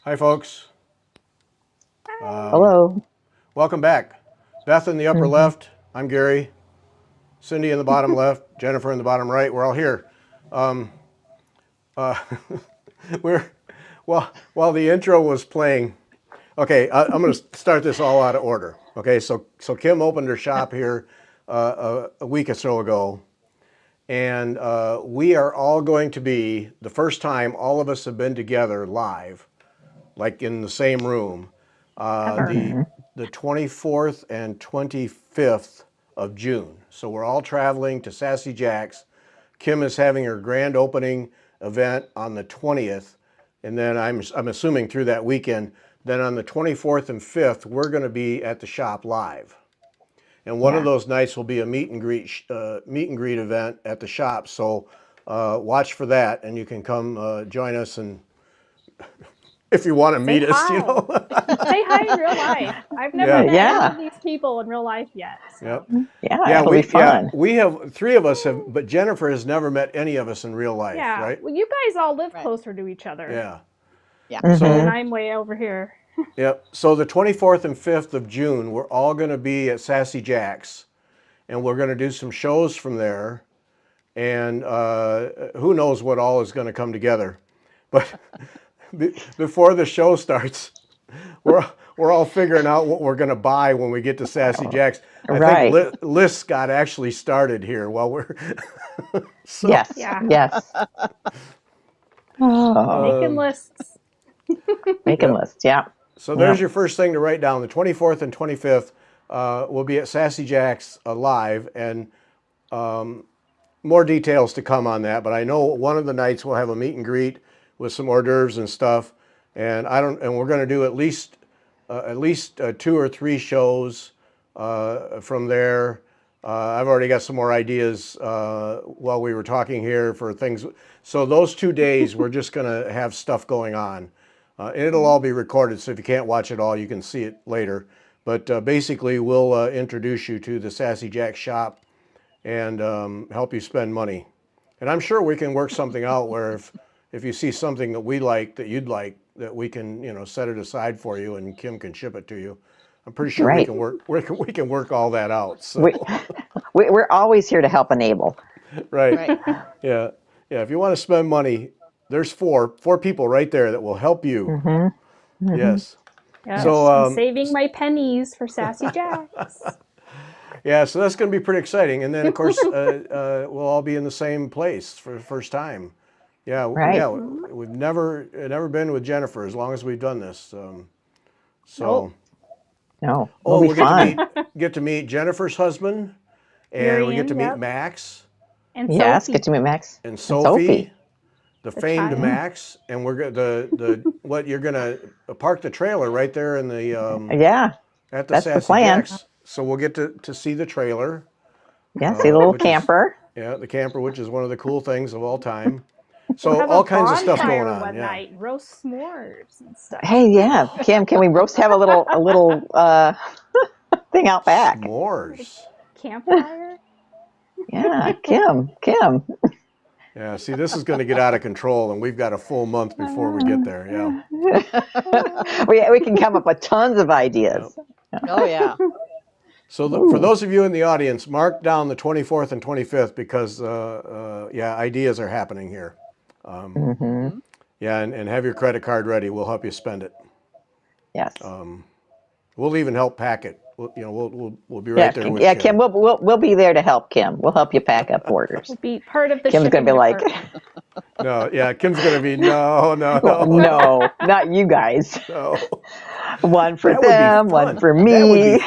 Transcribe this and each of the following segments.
Hi, folks. Hello. Welcome back. Beth in the upper left. I'm Gary. Cindy in the bottom left. Jennifer in the bottom right. We're all here. While the intro was playing, okay, I'm going to start this all out of order. Okay, so Kim opened her shop here a week or so ago, and we are all going to be the first time all of us have been together live, like in the same room. the 24th and 25th of June. So we're all traveling to Sassy Jack's. Kim is having her grand opening event on the 20th, and then I'm assuming through that weekend. Then on the 24th and 5th, we're going to be at the shop live. And one of those nights will be a meet and greet event at the shop. So watch for that, and you can come join us, and if you want to meet us, Say hi in real life. I've never met any of these people in real life yet. So. It'll be fun. We have 3 of us have, but Jennifer has never met any of us in real life, right? Well, you guys all live closer to each other. Yeah. So and I'm way over here. So the 24th and 5th of June, we're all going to be at Sassy Jack's, and we're going to do some shows from there. And who knows what all is going to come together. But before the show starts, we're all figuring out what we're going to buy when we get to Sassy Jack's. I think lists got actually started here while we're... Yes. Making lists. Making lists, So there's your first thing to write down. The 24th and 25th we'll be at Sassy Jack's live, and more details to come on that. But I know one of the nights we'll have a meet and greet with some hors d'oeuvres and stuff, and we're going to do at least 2 or 3 shows from there. I've already got some more ideas while we were talking here for things. So those 2 days, we're just going to have stuff going on. And it'll all be recorded, so if you can't watch it all, you can see it later. But basically, we'll introduce you to the Sassy Jack shop and help you spend money. And I'm sure we can work something out where if you see something that we like, that you'd like, that we can set it aside for you, and Kim can ship it to you. I'm pretty sure we can work all that out. So. We're always here to help enable. Right. Yeah. If you want to spend money, there's four people right there that will help you. Yes. So I'm saving my pennies for Sassy Jack's. So that's going to be pretty exciting. And then of course we'll all be in the same place for the first time. We've never been with Jennifer as long as we've done this. We'll get to meet Jennifer's husband, and we get to meet Max. And Sophie. Get to meet Max and Sophie. The famed Max, and we're you're gonna park the trailer right there in the at the Sassy Jack's. So we'll get to see the trailer. See the little camper. The camper, which is one of the cool things of all time. So all kinds of stuff going on. One night, roast s'mores and stuff. Hey, Kim, can we have a little thing out back? S'mores. Campfire. Kim. Yeah, see, this is going to get out of control, and we've got a full month before we get there. We can come up with tons of ideas. Oh, yeah. So for those of you in the audience, mark down the 24th and 25th because, ideas are happening here. And have your credit card ready. We'll help you spend it. Yes. We'll even help pack it. We'll be right there with Kim. Kim, we'll be there to help Kim. We'll help you pack up orders. We'll be part of the Kim's going to be like, Kim's going to be, no, not you guys. No. One for them, one for me.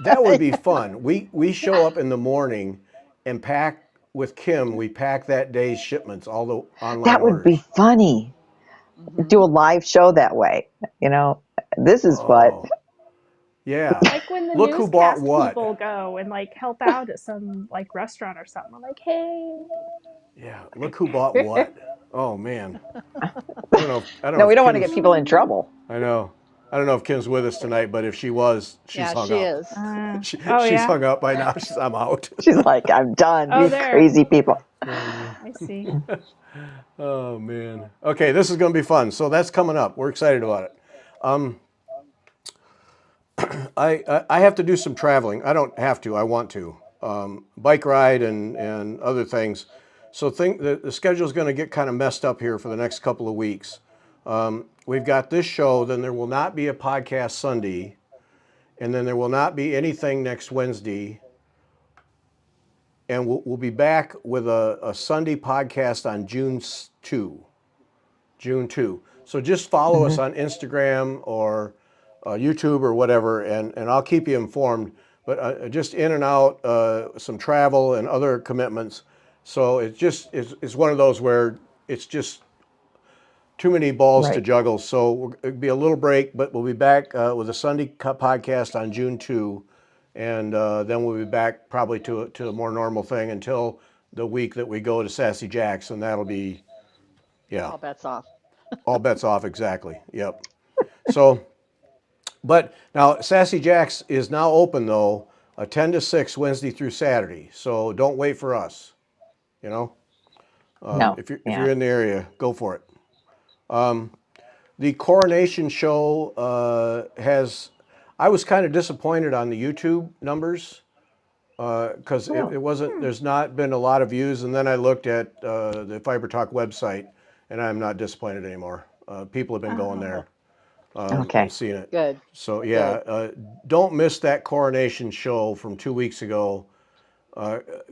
That would be fun. We show up in the morning and pack with Kim. We pack that day's shipments, all the online That would orders. be funny. Do a live show that way. This is what. Yeah. Like when the Look who bought what. People go and help out at some restaurant or something. I'm like, hey. Yeah. Look who bought what. Oh man. I don't know. No, we don't want to get people in trouble. I know. I don't know if Kim's with us tonight, but if she was, she's hung up. Is. She's hung up by now. I'm out. She's like, I'm done. You crazy people. I see. Oh man. Okay, this is going to be fun. So that's coming up. We're excited about it. I have to do some traveling. I don't have to. I want to. Bike ride and other things. So the schedule is going to get kind of messed up here for the next couple of weeks. We've got this show, then there will not be a podcast Sunday, and then there will not be anything next Wednesday. And we'll be back with a Sunday podcast on June 2. So just follow us on Instagram or YouTube or whatever, and I'll keep you informed. But just in and out, some travel and other commitments. So it's one of those where it's just too many balls to Right. juggle. So it'll be a little break, but we'll be back with a Sunday podcast on June 2. And then we'll be back probably to a more normal thing until the week that we go to Sassy Jack's, and that'll be, yeah, All bets off. all bets off, exactly. Yep. So, but now Sassy Jack's is now open though, 10 to 6 Wednesday through Saturday. So don't wait for us. You know, No. if you're Yeah. in the area, go for it. The coronation show I was kind of disappointed on the YouTube numbers because it wasn't. There's not been a lot of views, and then I looked at the Fiber Talk website, and I'm not disappointed anymore. People have been going there Okay. and seeing it. Good. So yeah, don't miss that coronation show from 2 weeks ago.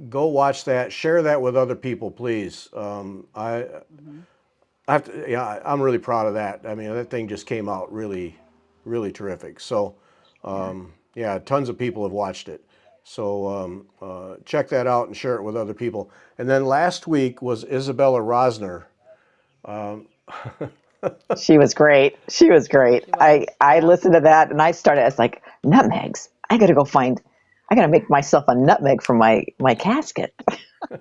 Go watch that. Share that with other people, please. I have to. Yeah, I'm really proud of that. I mean, that thing just came out really, really terrific. So, yeah, tons of people have watched it. So check that out and share it with other people. And then last week was Isabella Rosner. She was great. She was great. I listened to that and I was like, nutmegs. I got to make myself a nutmeg for my casket.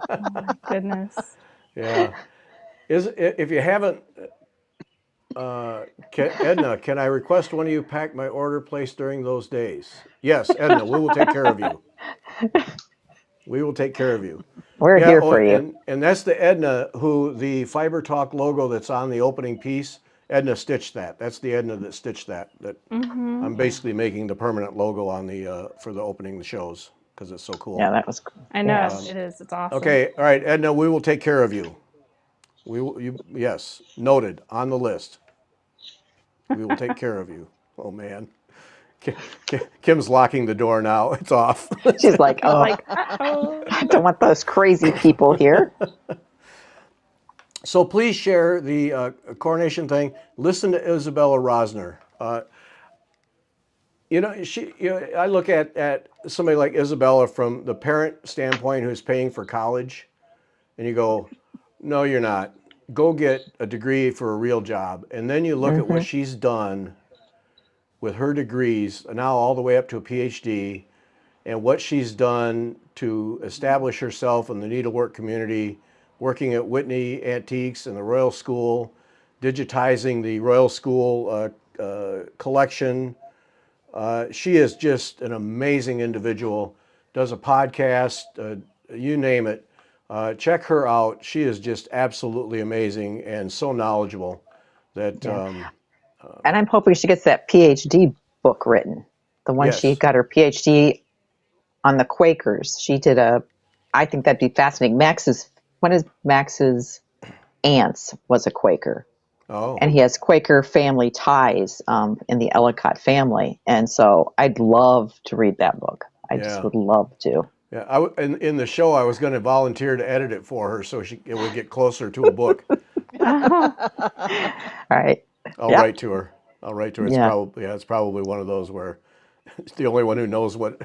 Oh my goodness. Yeah. If you haven't, Edna, can I request one of you pack my order placed during those days? Yes, Edna, we will take care of you. We will take care of you. We're here for you. And that's the Edna who the Fiber Talk logo that's on the opening piece, Edna stitched that. That's the Edna that stitched that. I'm basically making the permanent logo on the for the opening the shows because it's so cool. Yeah, that was cool. I know it is. It's awesome. Okay, all right, Edna, we will take care of you. Yes, noted on the list. We will take care of you. Oh man, Kim's locking the door now. It's off. She's like, oh, I don't want those crazy people here. So please share the coronation thing. Listen to Isabella Rosner. I look at somebody like Isabella from the parent standpoint who's paying for college, and you go, no, you're not. Go get a degree for a real job. And then you look at what she's done with her degrees, now all the way up to a PhD, and what she's done to establish herself in the needlework community, working at Whitney Antiques and the Royal School, digitizing the Royal School collection. She is just an amazing individual, does a podcast, you name it. Check her out. She is just absolutely amazing and so knowledgeable that. And I'm hoping she gets that PhD book written. The one she got her PhD on the Quakers. She did I think that'd be fascinating. One of Max's aunts was a Quaker. Oh. And he has Quaker family ties in the Ellicott family. And so I'd love to read that book. I just would love to. Yeah, in the show, I was going to volunteer to edit it for her so it would get closer to a book. All right. I'll write to her. It's probably one of those where the only one who knows what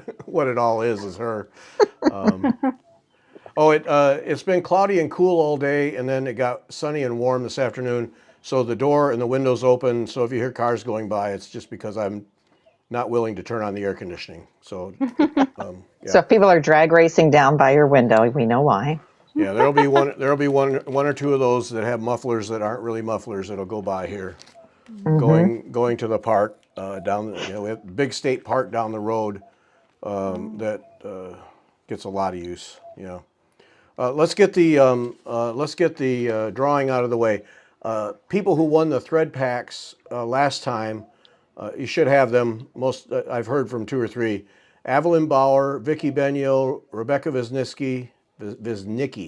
it all is her. It's been cloudy and cool all day, and then it got sunny and warm this afternoon. So the door and the windows open. So if you hear cars going by, it's just because I'm not willing to turn on the air conditioning. So, So if people are drag racing down by your window, we know why. Yeah, there'll be one or two of those that have mufflers that aren't really mufflers that'll go by here, going to the park down. We have a big state park down the road that gets a lot of use. Let's get the drawing out of the way. People who won the thread packs last time. You should have them. I've heard from 2 or 3. Evelyn Bauer, Vicky Benio, Rebecca Viznicki.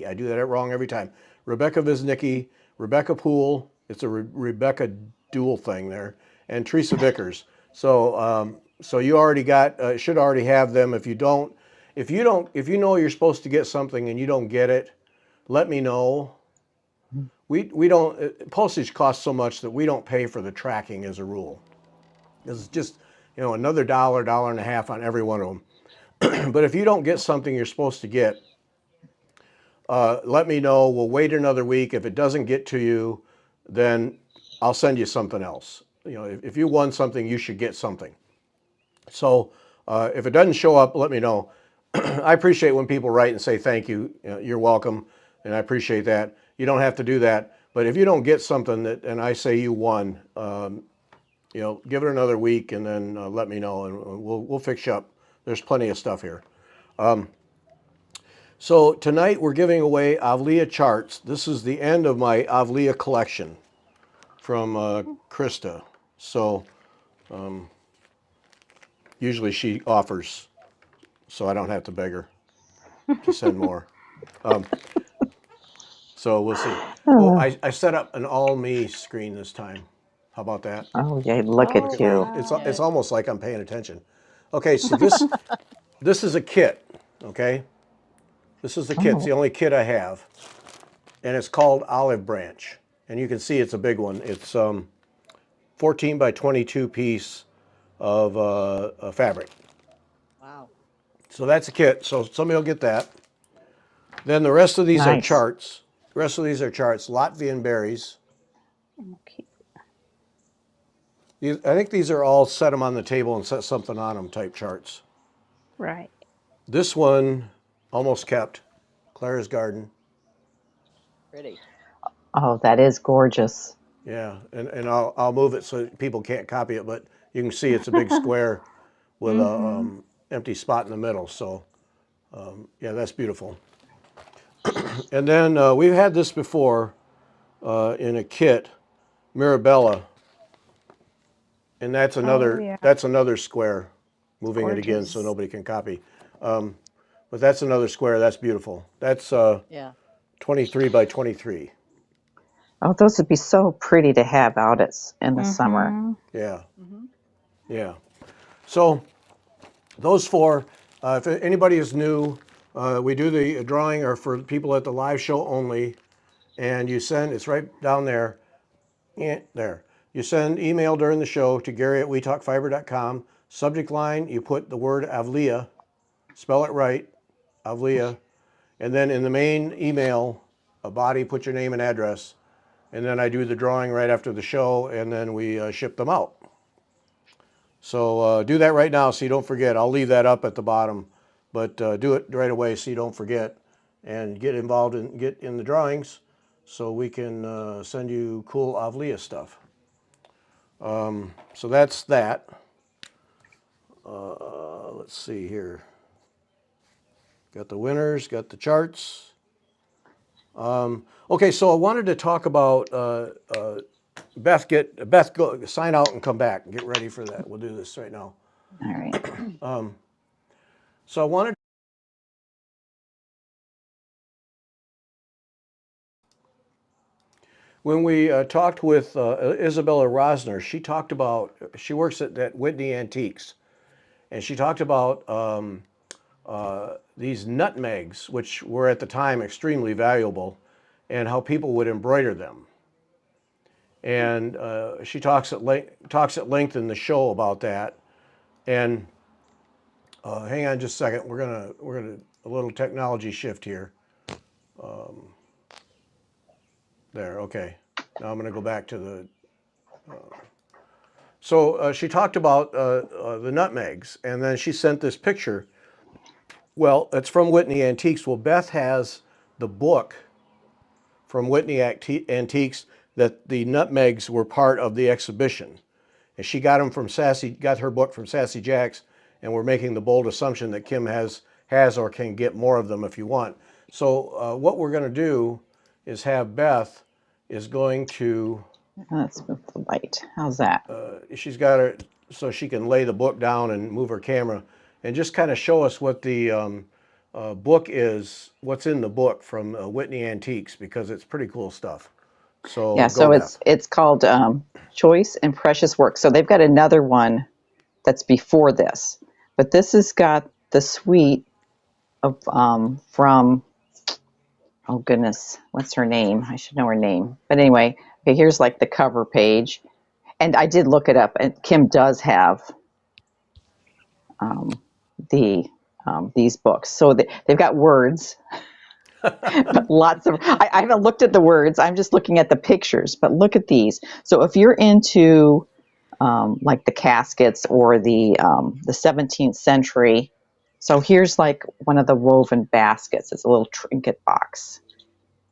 I do that wrong every time. Rebecca Viznicki, Rebecca Poole. It's a Rebecca dual thing there, and Teresa Vickers. So you already should already have them. If you know you're supposed to get something and you don't get it, let me know. We don't. Postage costs so much that we don't pay for the tracking as a rule. It's just another dollar, dollar and a half on every one of them. But if you don't get something you're supposed to get, let me know. We'll wait another week. If it doesn't get to you, then I'll send you something else. If you won something, you should get something. So if it doesn't show up, let me know. I appreciate when people write and say thank you. You're welcome, and I appreciate that. You don't have to do that. But if you don't get something and I say you won, give it another week and then let me know, and we'll fix you up. There's plenty of stuff here. So tonight we're giving away Avlea charts. This is the end of my Avlea collection from Krista. So usually she offers, so I don't have to beg her to send more. So we'll see. Oh, I set up an all me screen this time. How about that? Oh, yeah, look at you. Wow. It's almost like I'm paying attention. Okay, so this is a kit, okay? This is the kit. It's the only kit I have. And it's called Olive Branch. And you can see it's a big one. It's 14 by 22 piece of fabric. Wow. So that's a kit. So somebody will get that. Then the rest of these are Nice. charts. The rest of these are charts. Latvian berries. Okay. I think these are all set them on the table and set something on them type charts. Right. This one almost kept. Clara's Garden. Pretty. Oh, that is gorgeous. Yeah, and I'll move it so people can't copy it, but you can see it's a big square with a empty spot in the middle. So yeah, that's beautiful. And then we've had this before in a kit, Mirabella, and that's another yeah. that's another square. Moving it again so Gorgeous. nobody can copy. But that's another square. That's beautiful. That's Yeah. 23 by 23. Oh, those would be so pretty to have out in the summer. Yeah. Yeah. So those four, if anybody is new, we do the drawing are for people at the live show only. And you send, it's right down there. Yeah, there. You send email during the show to Gary@WeTalkFiber.com. Subject line, you put the word Avlea, spell it right, Avlea. And then in the main email, a body, put your name and address. And then I do the drawing right after the show, and then we ship them out. So do that right now so you don't forget. I'll leave that up at the bottom, but do it right away so you don't forget, and get involved and get in the drawings so we can send you cool Avlea stuff. So that's that. Let's see here. Got the winners, got the charts. Okay, so I wanted to talk about Beth. Go sign out and come back and get ready for that. We'll do this right now. All right. So I wanted. When we talked with Isabella Rosner, she talked about, she works at Whitney Antiques, and she talked about these nutmegs, which were at the time extremely valuable, and how people would embroider them. And she talks at length in the show about that. And hang on just a second, we're gonna a little technology shift here. There, okay. Now I'm going to go back to the. So she talked about the nutmegs, and then she sent this picture. Well, it's from Whitney Antiques. Well, Beth has the book from Whitney Antiques that the nutmegs were part of the exhibition, and she got them from Sassy. Got her book from Sassy Jacks, and we're making the bold assumption that Kim has or can get more of them if you want. So what we're going to do is have Beth is going to. Let's move the light. How's that? She's got her so she can lay the book down and move her camera and just kind of show us what the book is, what's in the book from Whitney Antiques, because it's pretty cool stuff. So yeah, so it's called Choice and Precious Work. So they've got another one that's before this, but this has got the suite of from. Oh goodness, what's her name? I should know her name. But anyway, okay, here's like the cover page. And I did look it up, and Kim does have these books. So they've got words, lots of. I haven't looked at the words. I'm just looking at the pictures. But look at these. So if you're into like the caskets or the 17th century, so here's like one of the woven baskets. It's a little trinket box,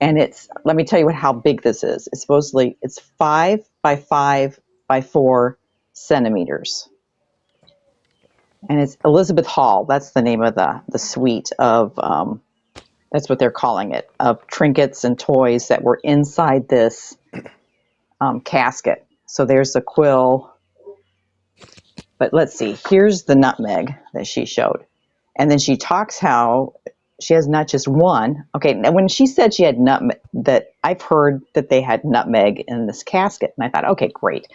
and let me tell you how big this is. It's supposedly 5 by 5 by 4 centimeters. And it's Elizabeth Hall. That's the name of the suite of, that's what they're calling it, of trinkets and toys that were inside this casket. So there's the quill. But let's see, here's the nutmeg that she showed. And then she talks how she has not just one. Okay, now when she said she had nutmeg, that I've heard that they had nutmeg in this casket. And I thought, okay, great.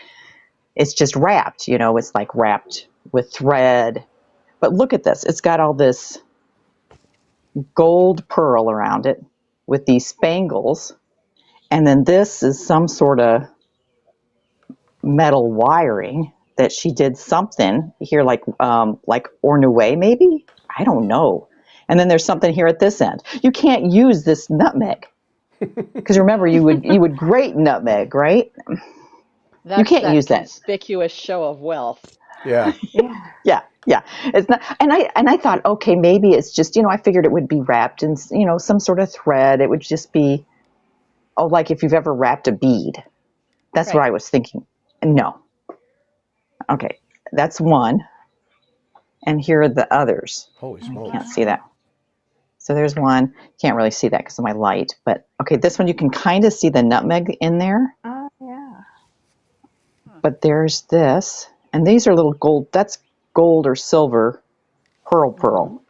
It's just wrapped, it's like wrapped with thread. But look at this. It's got all this gold pearl around it with these spangles. And then this is some sort of metal wiring that she did something here, like ornoué maybe? I don't know. And then there's something here at this end. You can't use this nutmeg. Because remember, you would grate nutmeg, right? You can't use that. Conspicuous show of wealth. Yeah. Yeah. It's not, and I thought, okay, maybe it's just, I figured it would be wrapped in, some sort of thread. It would just be, like if you've ever wrapped a bead. That's Right. what I was thinking. No. Okay, that's one. And here are the others. Holy smokes. Can't see that. So there's one. Can't really see that because of my light. But okay, this one you can kind of see the nutmeg in there. Oh, yeah. But there's this. And these are little gold. That's gold or silver pearl.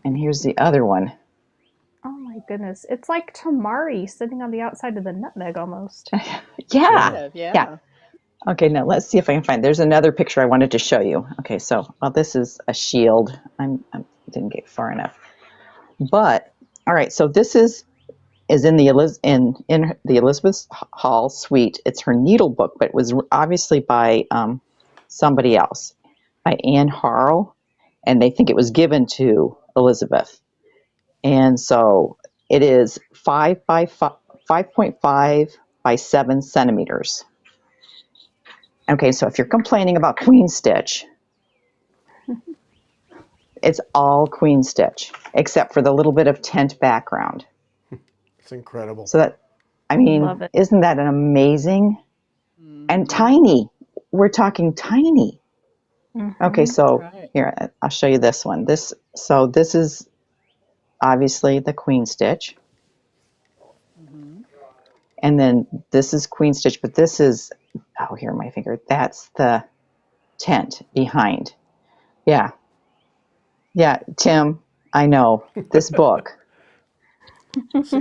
And here's the other one. Oh, my goodness. It's like tamari sitting on the outside of the nutmeg almost. Yeah. Okay, now let's see if I can find. There's another picture I wanted to show you. Okay, so this is a shield. I didn't get far enough. But all right, so this is in the Elizabeth Hall suite. It's her needle book, but it was obviously by somebody else, by Anne Harl, and they think it was given to Elizabeth. And so it is 5.5 by 7 centimeters. Okay, so if you're complaining about queen stitch, it's all queen stitch, except for the little bit of tent background. It's incredible. So that, Love it. isn't that an amazing? And tiny. We're talking tiny. Mm-hmm. Okay, so Right. here, I'll show you this one. This is obviously the queen stitch. And then this is queen stitch, but this is, here, my finger. That's the tent behind. Yeah, Tim, I know. This book.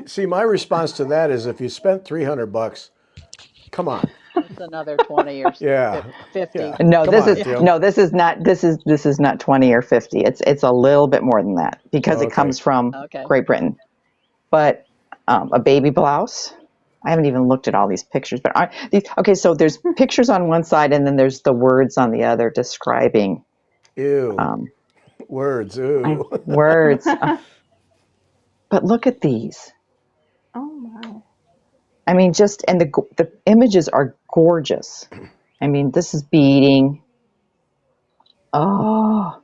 See, my response to that is if you spent $300, come on. It's another 20 or Yeah. 50. Yeah. No, Come on, Tim. this is not 20 or 50. It's a little bit more than that because it Okay. comes from Okay. Great Britain. But a baby blouse. I haven't even looked at all these pictures, but okay. So there's pictures on one side, and then there's the words on the other describing Ew. Words. Ew. words. But look at these. Oh, my. I mean, and the images are gorgeous. I mean, this is beading. Oh,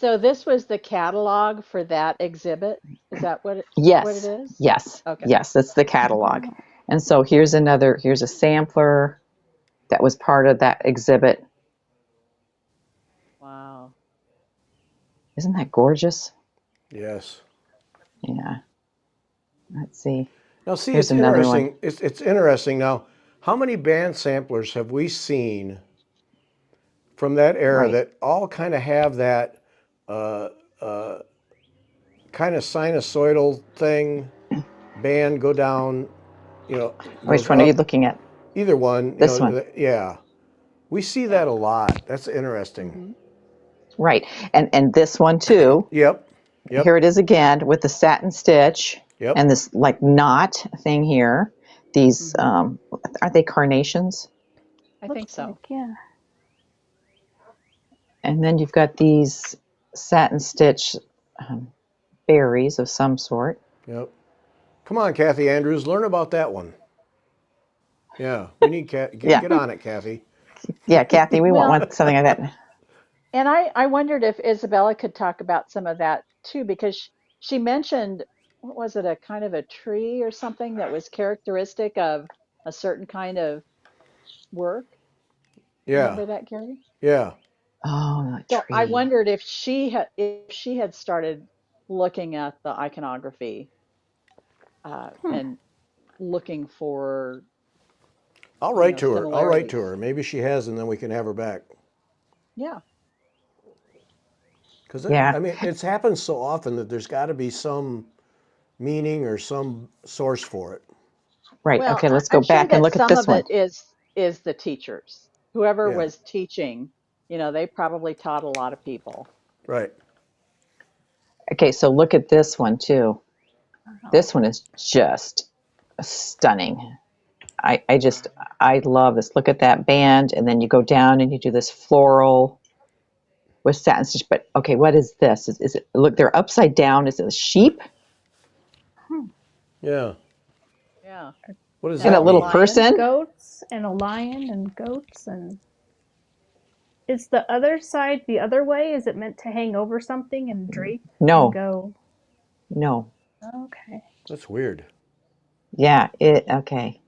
So this was the catalog for that exhibit? Is that what it yes. is? Yes. Okay. Yes, it's the catalog. And so here's a sampler that was part of that exhibit. Wow. Isn't that gorgeous? Yes. Yeah. Let's see. Now, see, Here's it's another interesting. It's interesting. Now, how many band samplers have we seen from that era Right. that all kind of have that kind of sinusoidal thing, band go down, Which goes one are you up. looking at? Either one. This one. Yeah. We see that a lot. That's interesting. Right. And this one too. Yep. Here it is again with the satin stitch Yep. and this like knot thing here. These are they carnations? I think so. Yeah. And then you've got these satin stitch berries of some sort. Yep. Come on, Kathy Andrews, learn about that one. Yeah, we need get on it, Kathy. Yeah, Kathy, we Well, want something like that. and I wondered if Isabella could talk about some of that too, because she mentioned, what was it, a kind of a tree or something that was characteristic of a certain kind of work. Yeah, Remember that, Gary? yeah. Oh, a So I tree. wondered if she had started looking at the iconography and looking for, I'll write to her. I'll write to similarities. her. Maybe she has, and then we can have her back. Yeah. Because Yeah, I mean, it's happened so often that there's got to be some meaning or some source for it. right. Well, Okay, let's go I'm sure back and that look at some this of one. it is the teachers. Whoever Yeah, was teaching, they probably taught a lot of people. right. Okay, so look at this one too. This one is just stunning. I love this. Look at that band, and then you go down and you do this floral with satin stitch. But okay, what is this? Is it, look, they're upside down. Is it a sheep Yeah. Yeah. What does and a that little mean? person? Goats and a lion and goats and is the other side the other way? Is it meant to hang over something and drape and No, go? no. Okay. That's weird. Yeah, it okay.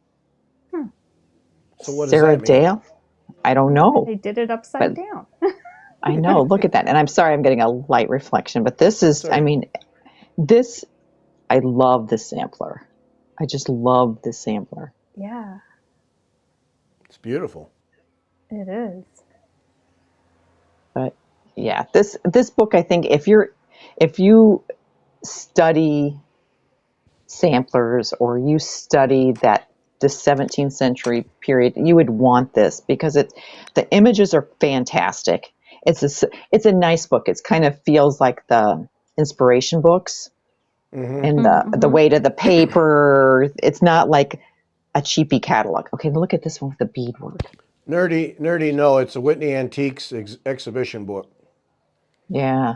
So what does Sarah that mean? Dale? I don't know, They did it upside but down. I know. Look at that. And I'm sorry, I'm getting a light reflection, but this That's is. all I right. mean, this. I love this sampler. I just love this sampler. Yeah, It's beautiful. it is. But yeah, this book, I think, if you study samplers or you study the 17th century period, you would want this because the images are fantastic. It's a nice book. It kind of feels like the inspiration books Mm-hmm. and the weight of the paper. It's not like a cheapy catalog. Okay, look at this one with the beadwork. Nerdy. No, it's a Whitney Antiques exhibition book. Yeah,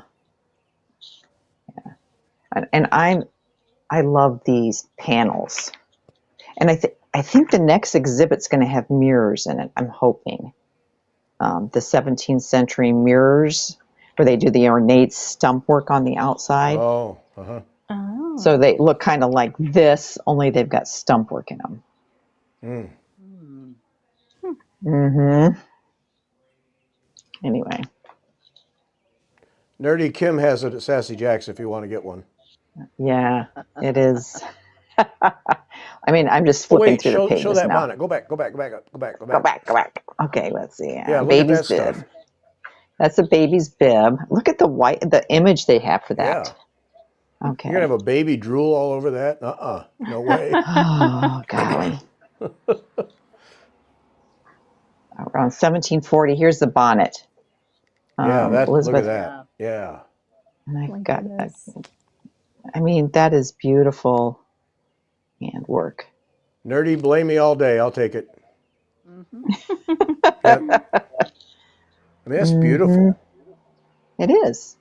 and I love these panels. And I think the next exhibit's going to have mirrors in it. I'm hoping the 17th century mirrors where they do the ornate stump work on the outside. Oh, uh-huh. Oh. So they look kind of like this, only they've got stump work in them. Mm. Mm-hmm. Anyway, Nerdy Kim has it at Sassy Jack's if you want to get one. yeah, it is. I mean, I'm just Oh flipping wait, through the show pages that now. bonnet. Go back. Go Go back. Okay, let's see. Yeah, look at Baby's that bib. stuff. That's a baby's bib. Look at the image they have for Yeah. that. Okay. You're gonna have a baby drool all over that? No way. Oh, golly. Around 1740, here's the bonnet. Yeah, look at Elizabeth. that. Yeah. And My I've got, goodness. I mean, that is beautiful handwork. Nerdy, blame me all day. I'll take it. Mm-hmm. Yep. I mean, that's beautiful. It is.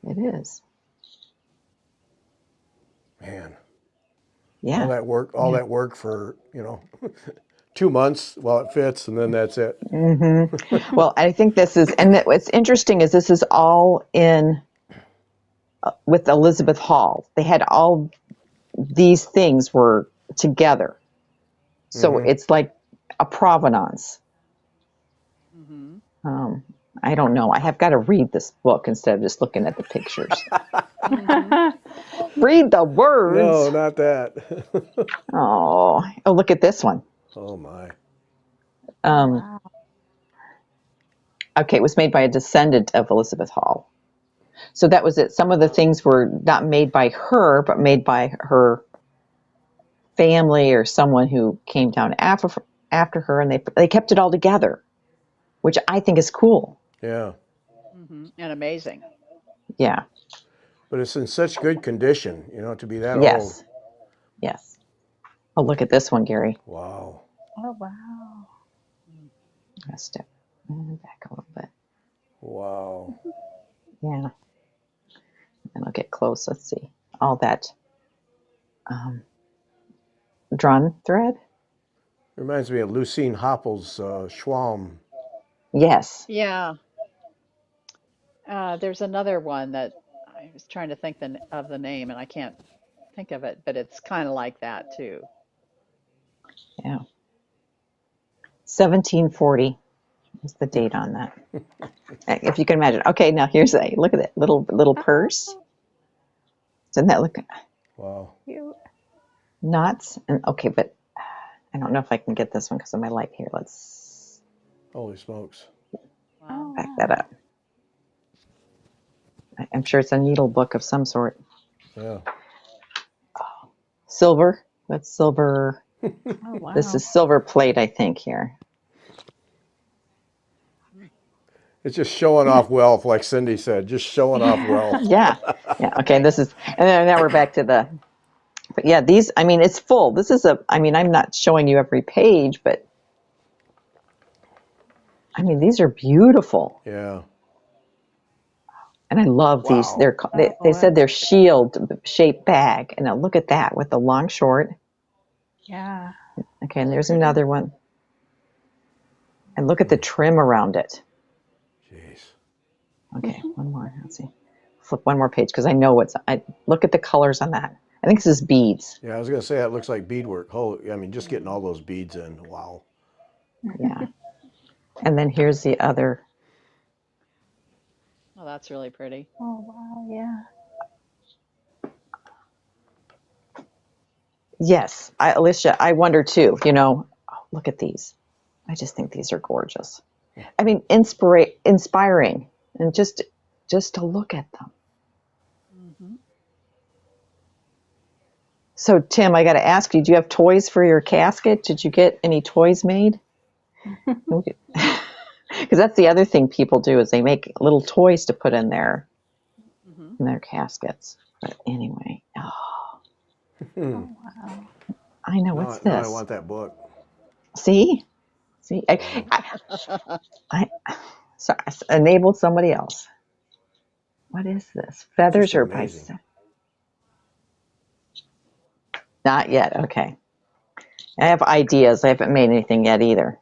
It is. Man. Yeah. All that work for, 2 months while it fits, and then that's it. Well, I think this is, and what's interesting is this is all in with Elizabeth Hall. They had all these things were together. So it's like a provenance. Mm-hmm. I don't know. I have got to read this book instead of just looking at the pictures. Read the words. No, not that. Oh, look at this one. Oh my. Wow. Okay, it was made by a descendant of Elizabeth Hall. So that was it. Some of the things were not made by her, but made by her family or someone who came down after her, and they kept it all together, which I think is cool. Yeah. Mm-hmm. And amazing. Yeah. But it's in such good condition, to be that Yes. old. Yes. Oh, look at this one, Gary. Wow. Oh wow. I'll step back a little bit. Wow. Yeah. And I'll get close. Let's see. All that drawn thread. Reminds me of Lucine Hoppel's Schwalm. Yes. Yeah. There's another one that I was trying to think of the name and I can't think of it, but it's kind of like that too. Yeah. 1740 is the date on that. If you can imagine. Okay, now here's a look at it. Little purse. Doesn't that look Wow. Cute. nuts? And okay, but I don't know if I can get this one because of my light here. Let's Holy smokes. Wow. back that up. I'm sure it's a needle book of some sort. Yeah. Silver. That's silver. Oh, wow. This is silver plate, I think, here. It's just showing off wealth, like Cindy said, just showing off wealth. Yeah. Yeah. Okay. This is, and then now we're back to the, but yeah, these, I mean, it's full. This is I mean, I'm not showing you every page, but I mean, these are beautiful. Yeah. And I love these. Wow. They said they're shield shaped bag. And now look at that with the long short. Yeah. Okay. And there's another one. And look at the trim around it. Jeez. Okay. One more. Let's see. Flip one more page because I know look at the colors on that. I think this is beads. Yeah, I was going to say that looks like beadwork. Holy, I mean, just getting all those beads in. Wow. Yeah. And then here's the other. Oh, that's really pretty. Oh, wow. Yeah. Yes, Alicia, I wonder too, look at these. I just think these are gorgeous. I mean, inspiring, and just to look at them. Mm-hmm. So, Tim, I got to ask you, do you have toys for your casket? Did you get any toys made? Because that's the other thing people do is they make little toys to put in their caskets. But anyway, Oh, wow. I know, what's Now I this? want that book. See, I sorry, I enabled somebody else. What is this? Feathers Just or amazing. Not yet. Okay. I have ideas. I haven't made anything yet either.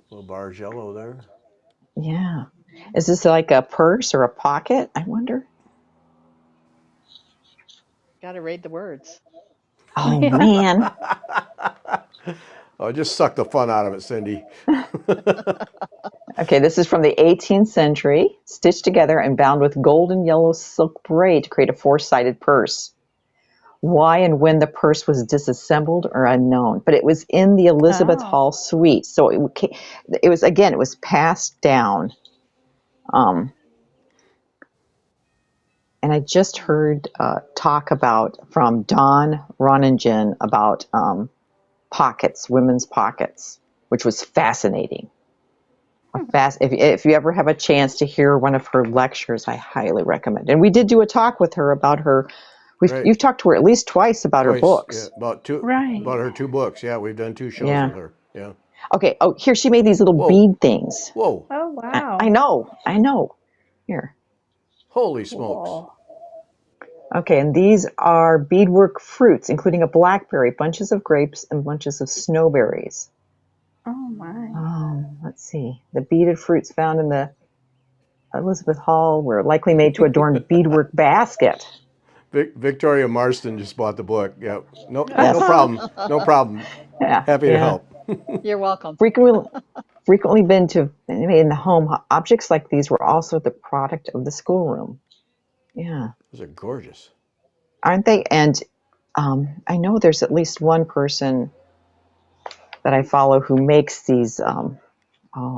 Little bars yellow there. Yeah. Is this like a purse or a pocket? I wonder. Got to read the words. Oh, man. Oh, just suck the fun out of it, Cindy. Okay, this is from the 18th century, stitched together and bound with gold and yellow silk braid to create a four-sided purse. Why and when the purse was disassembled are unknown, but it was in the Elizabeth Hall suite. So it was passed down. And I just heard talk from Dawn Roningen about pockets, women's pockets, which was fascinating. If you ever have a chance to hear one of her lectures, I highly recommend. And we did do a talk with her about her. Right. You've talked to her at least twice about her books. Yeah, Right. about her two books. Yeah, we've done 2 shows with her. Yeah. Okay. Oh, here she made these little bead things. Whoa. Oh, wow. I know. Here. Holy smokes. Cool. Okay, and these are beadwork fruits, including a blackberry, bunches of grapes, and bunches of snowberries. Oh, my. Let's see. The beaded fruits found in the Elizabeth Hall were likely made to adorn beadwork basket. Victoria Marston just bought the book. Yeah. No problem. No problem. Yeah. Happy to help. You're welcome. Frequently been made in the home. Objects like these were also the product of the schoolroom. Yeah. Those are gorgeous. Aren't they? And I know there's at least one person that I follow who makes these.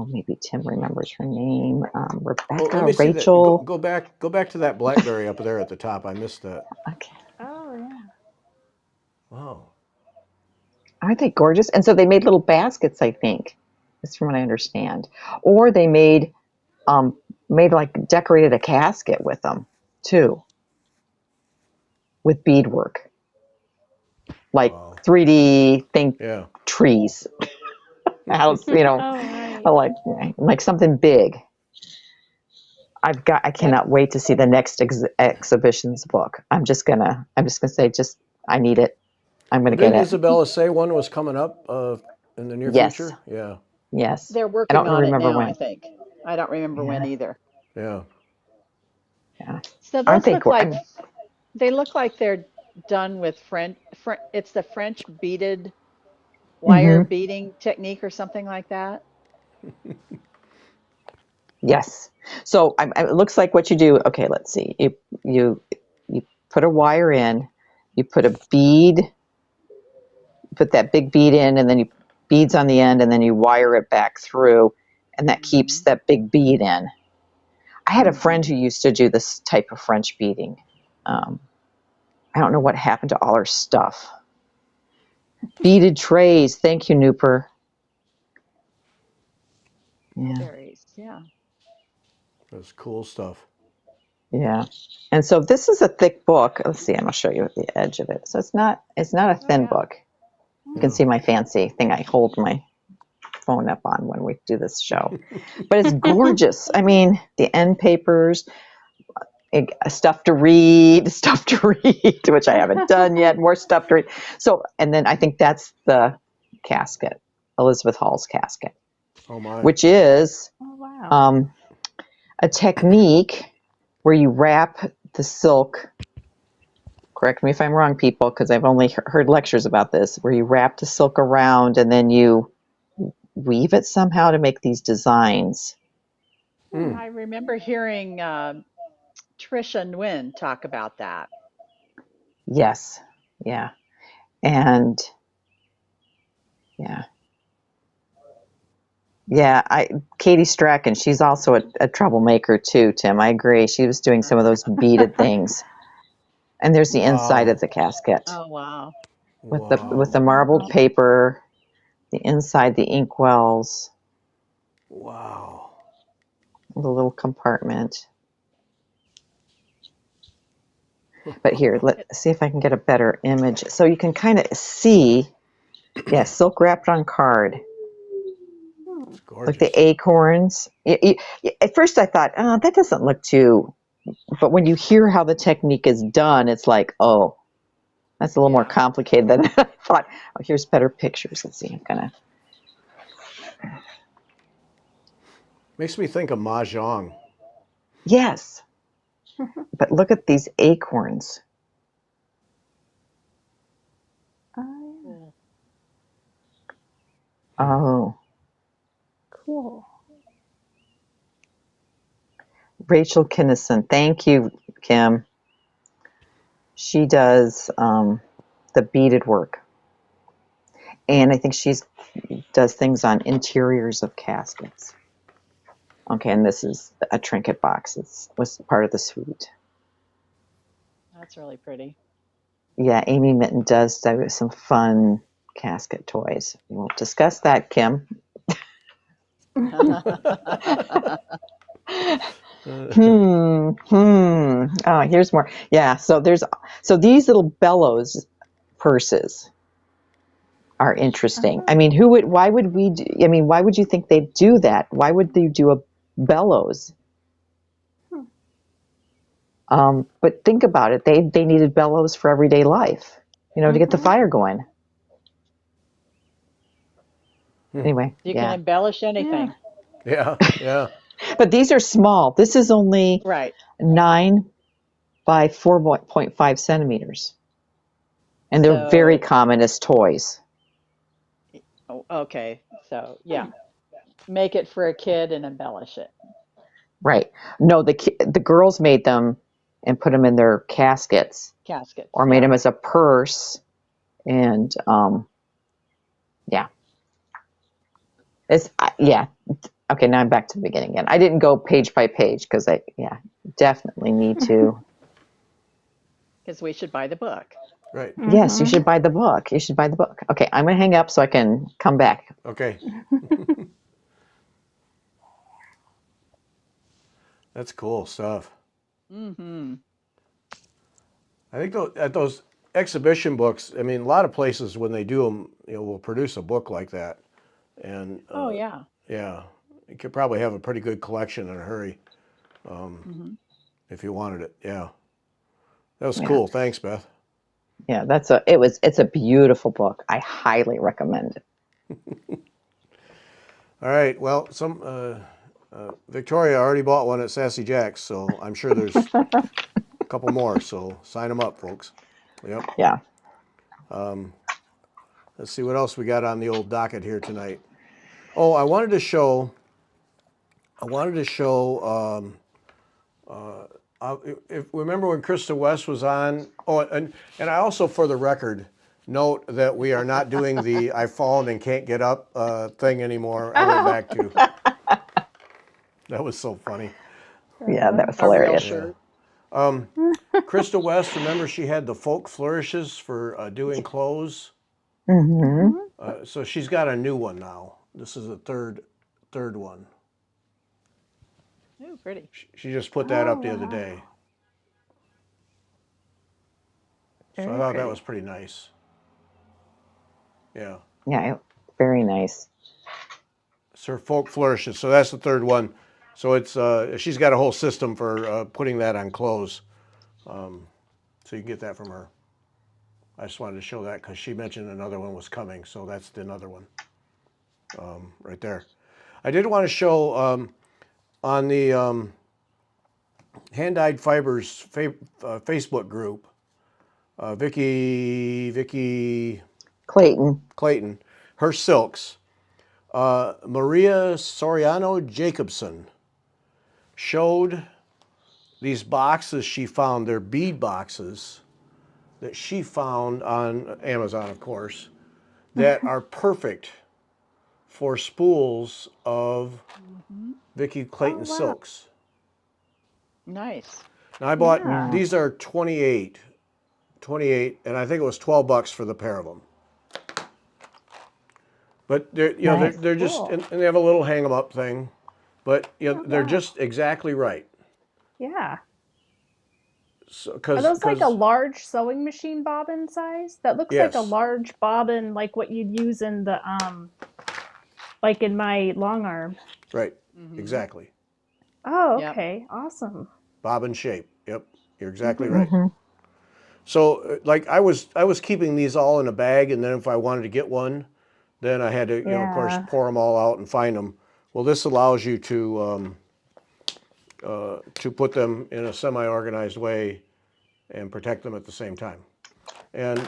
Maybe Tim remembers her name. Rebecca, let me see that. Rachel. Go back to that blackberry up there at the top. I missed that. Okay. Oh, yeah. Wow. Aren't they gorgeous? And so they made little baskets, I think. That's from what I understand. Or they made decorated a casket with them too, with beadwork, like Wow. 3D trees. House, Oh, right. like something big. I cannot wait to see the next exhibitions book. I'm just gonna say, I need it. I'm gonna get Didn't it. Isabella say one was coming up in the near Yes. future? Yeah. Yes. They're I working don't on it remember now, when. I think. I don't remember when Yeah. either. Yeah. Yeah. So Aren't those they look great? like they look like they're done with French. It's the French beaded wire Mm-hmm. beading technique or something like that. Yes. So it looks like what you do. Okay, let's see. You put a wire in, you put a bead, put that big bead in, and then you beads on the end, and then you wire it back through, and that keeps Mhm. that big bead in. I had a friend Mhm. who used to do this type of French beading. I don't know what happened to all her stuff. Beaded trays. Thank you, Nooper. Yeah. Berries. Yeah. That's cool stuff. Yeah. And so this is a thick book. Let's see, I'm gonna show you the edge of it. So it's not a Oh thin yeah. book. You can Yeah. see my fancy thing I hold my phone up on when we do this show. But it's gorgeous. I mean, the end papers, stuff to read, which I haven't done yet, more stuff to read. So, and then I think that's the casket, Elizabeth Hall's casket, Oh my. which is Oh wow. a technique where you wrap the silk. Correct me if I'm wrong, people, because I've only heard lectures about this, where you wrap the silk around and then you weave it somehow to make these designs. I remember hearing Trisha Nguyen talk about that. Yes. Yeah. And yeah. Yeah, Katie Strachan, she's also a troublemaker too, Tim. I agree. She was doing some of those beaded things. And there's the inside Wow. of the casket Oh wow. with the Wow. marbled paper, the inside, the inkwells, Wow. the little compartment. But here, let's see if I can get a better image. So you can kind of see, yeah, silk wrapped on card. It's Like gorgeous. the acorns. At first I thought, oh, that doesn't look too, but when you hear how the technique is done, it's like, oh, that's a little more Yeah. complicated than I thought. Oh, here's better pictures. Let's see, I'm gonna. Makes me think of mahjong. Yes, but look at these acorns. Cool. Oh, Cool. Rachel Kinnison. Thank you, Kim. She does the beaded work. And I think she does things on interiors of caskets. Okay, and this is a trinket box. It was part of the suite. That's really pretty. Yeah, Amy Mitten does some fun casket toys. We'll discuss that, Kim. Oh, here's more. Yeah, so these little bellows purses are interesting. I mean, why would we do, I mean, why would you think they'd do that? Why would they do a bellows? But think about it. They needed bellows for everyday life, to get the fire going. Anyway, You can yeah. embellish anything. Yeah. Yeah. But these are small. This is only Right. 9 by 4.5 centimeters. And they're very So, common as toys. oh, okay. So, yeah. Make it for a kid and embellish it. Right. No, the girls made them and put them in their caskets Caskets. or made them as a purse. And yeah. Yeah. Okay, now I'm back to the beginning again. I didn't go page by page because definitely need to. Because we should buy the book. Right. Yes, you should buy the book. You should buy the book. Okay, I'm going to hang up so I can come back. Okay. That's cool stuff. Mm-hmm. I think at those exhibition books, I mean, a lot of places when they do them, will produce a book like that. And Oh, yeah. yeah, you could probably have a pretty good collection in a hurry. if you wanted it. Yeah, that was Yeah. cool. Thanks, Beth. Yeah, it's a beautiful book. I highly recommend it. All right. Well, Victoria already bought one at Sassy Jack's, so I'm sure there's a couple more. So sign them up, folks. Yep. Yeah. Let's see what else we got on the old docket here tonight. Oh, I wanted to show. If remember when Krista West was on. Oh, and I also, for the record, note that we are not doing the "I've fallen and can't get up" thing anymore. I went back to. That was so funny. Yeah, that was A real hilarious. shirt. Krista West, remember she had the folk flourishes for doing clothes. Mm-hmm. So she's got a new one now. This is the third one. Oh, pretty. She just put that up the Oh, other wow. day. So I Very thought that pretty. was pretty nice. Yeah. Yeah, very nice. It's her folk flourishes. So that's the third one. So it's she's got a whole system for putting that on clothes. So you can get that from her. I just wanted to show that because she mentioned another one was coming. So that's another one right there. I did want to show on the Hand-Dyed Fibers Facebook group, Vicky Clayton. her silks. Maria Soriano Jacobson showed these boxes she found. They're bead boxes that she found on Amazon, of course, that are perfect for spools of Vicky Clayton Oh, wow. silks. Nice. Now I bought, Yeah. these are 28, and I think it was $12 for the pair of them. But they're, Nice. they're just, Cool. and they have a little hang 'em up thing, but they're wow. just exactly right. Yeah. So, Are those like a large sewing machine bobbin size? That looks like a Yes. large bobbin, like what you'd use in the like in my long arm. Right, exactly. Oh, Yep. okay. Awesome. Bobbin shape. Yep, you're exactly right. Mm-hmm. So, like I was keeping these all in a bag, and then if I wanted to get one, then I had to, of course, Yeah. pour them all out and find them. Well, this allows you to put them in a semi-organized way and protect them at the same time. And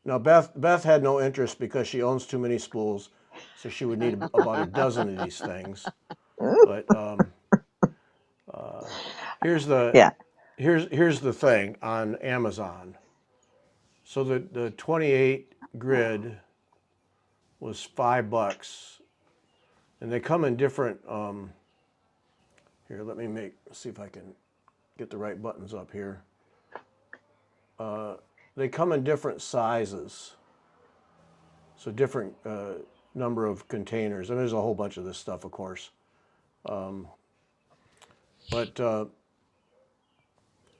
now Beth had no interest because she owns too many spools, so she would need about a dozen of these things. But here's the Yeah. here's the thing on Amazon. So the 28 grid was $5, and they come in different. Here, let me see if I can get the right buttons up here. They come in different sizes, so different number of containers. And there's a whole bunch of this stuff, of course. But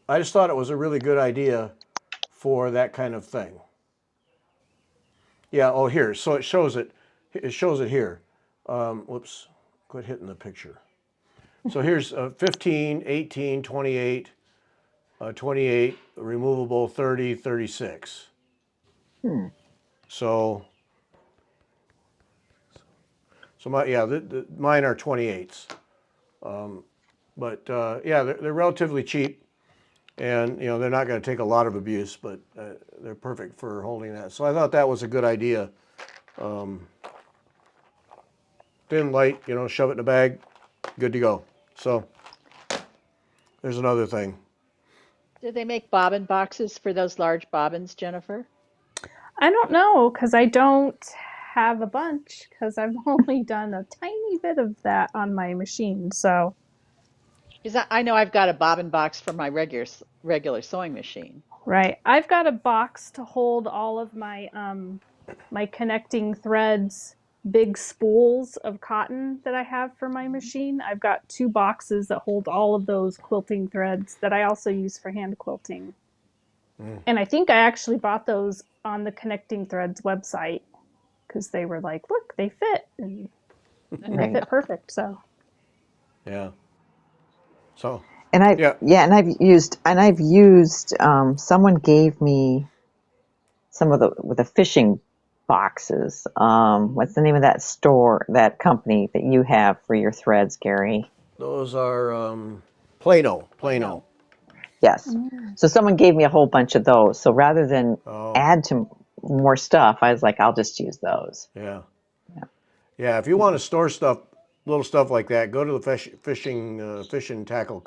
I just thought it was a really good idea for that kind of thing. Yeah. Oh, here. So it shows it. It shows it here. Whoops. Quit hitting the picture. So here's 15, 18, 28, 28, removable 30, 36. So mine are 28s. But yeah, they're relatively cheap, and they're not going to take a lot of abuse, but they're perfect for holding that. So I thought that was a good idea. Thin, light, shove it in a bag, good to go. So there's another thing. Do they make bobbin boxes for those large bobbins, Jennifer? I don't know because I don't have a bunch because I've only done a tiny bit of that on my machine. So, Because I know I've got a bobbin box for my regular sewing machine. right. I've got a box to hold all of my my connecting threads, big spools of cotton that I have for my machine. I've got 2 boxes that hold all of those quilting threads that I also use for hand quilting. And I think I actually bought those on the Connecting Threads website because they were like, look, they fit and they Right. fit perfect. So, Yeah. So, And yeah. I've used someone gave me some of the fishing boxes. What's the name of that company that you have for your threads, Gary? Those are Plano. Yes. Mm. So someone gave me a whole bunch of those. So rather than Oh, add to more stuff, I was like, I'll just use those. yeah. Yeah, if you want to store stuff, little stuff like that, go to the fishing tackle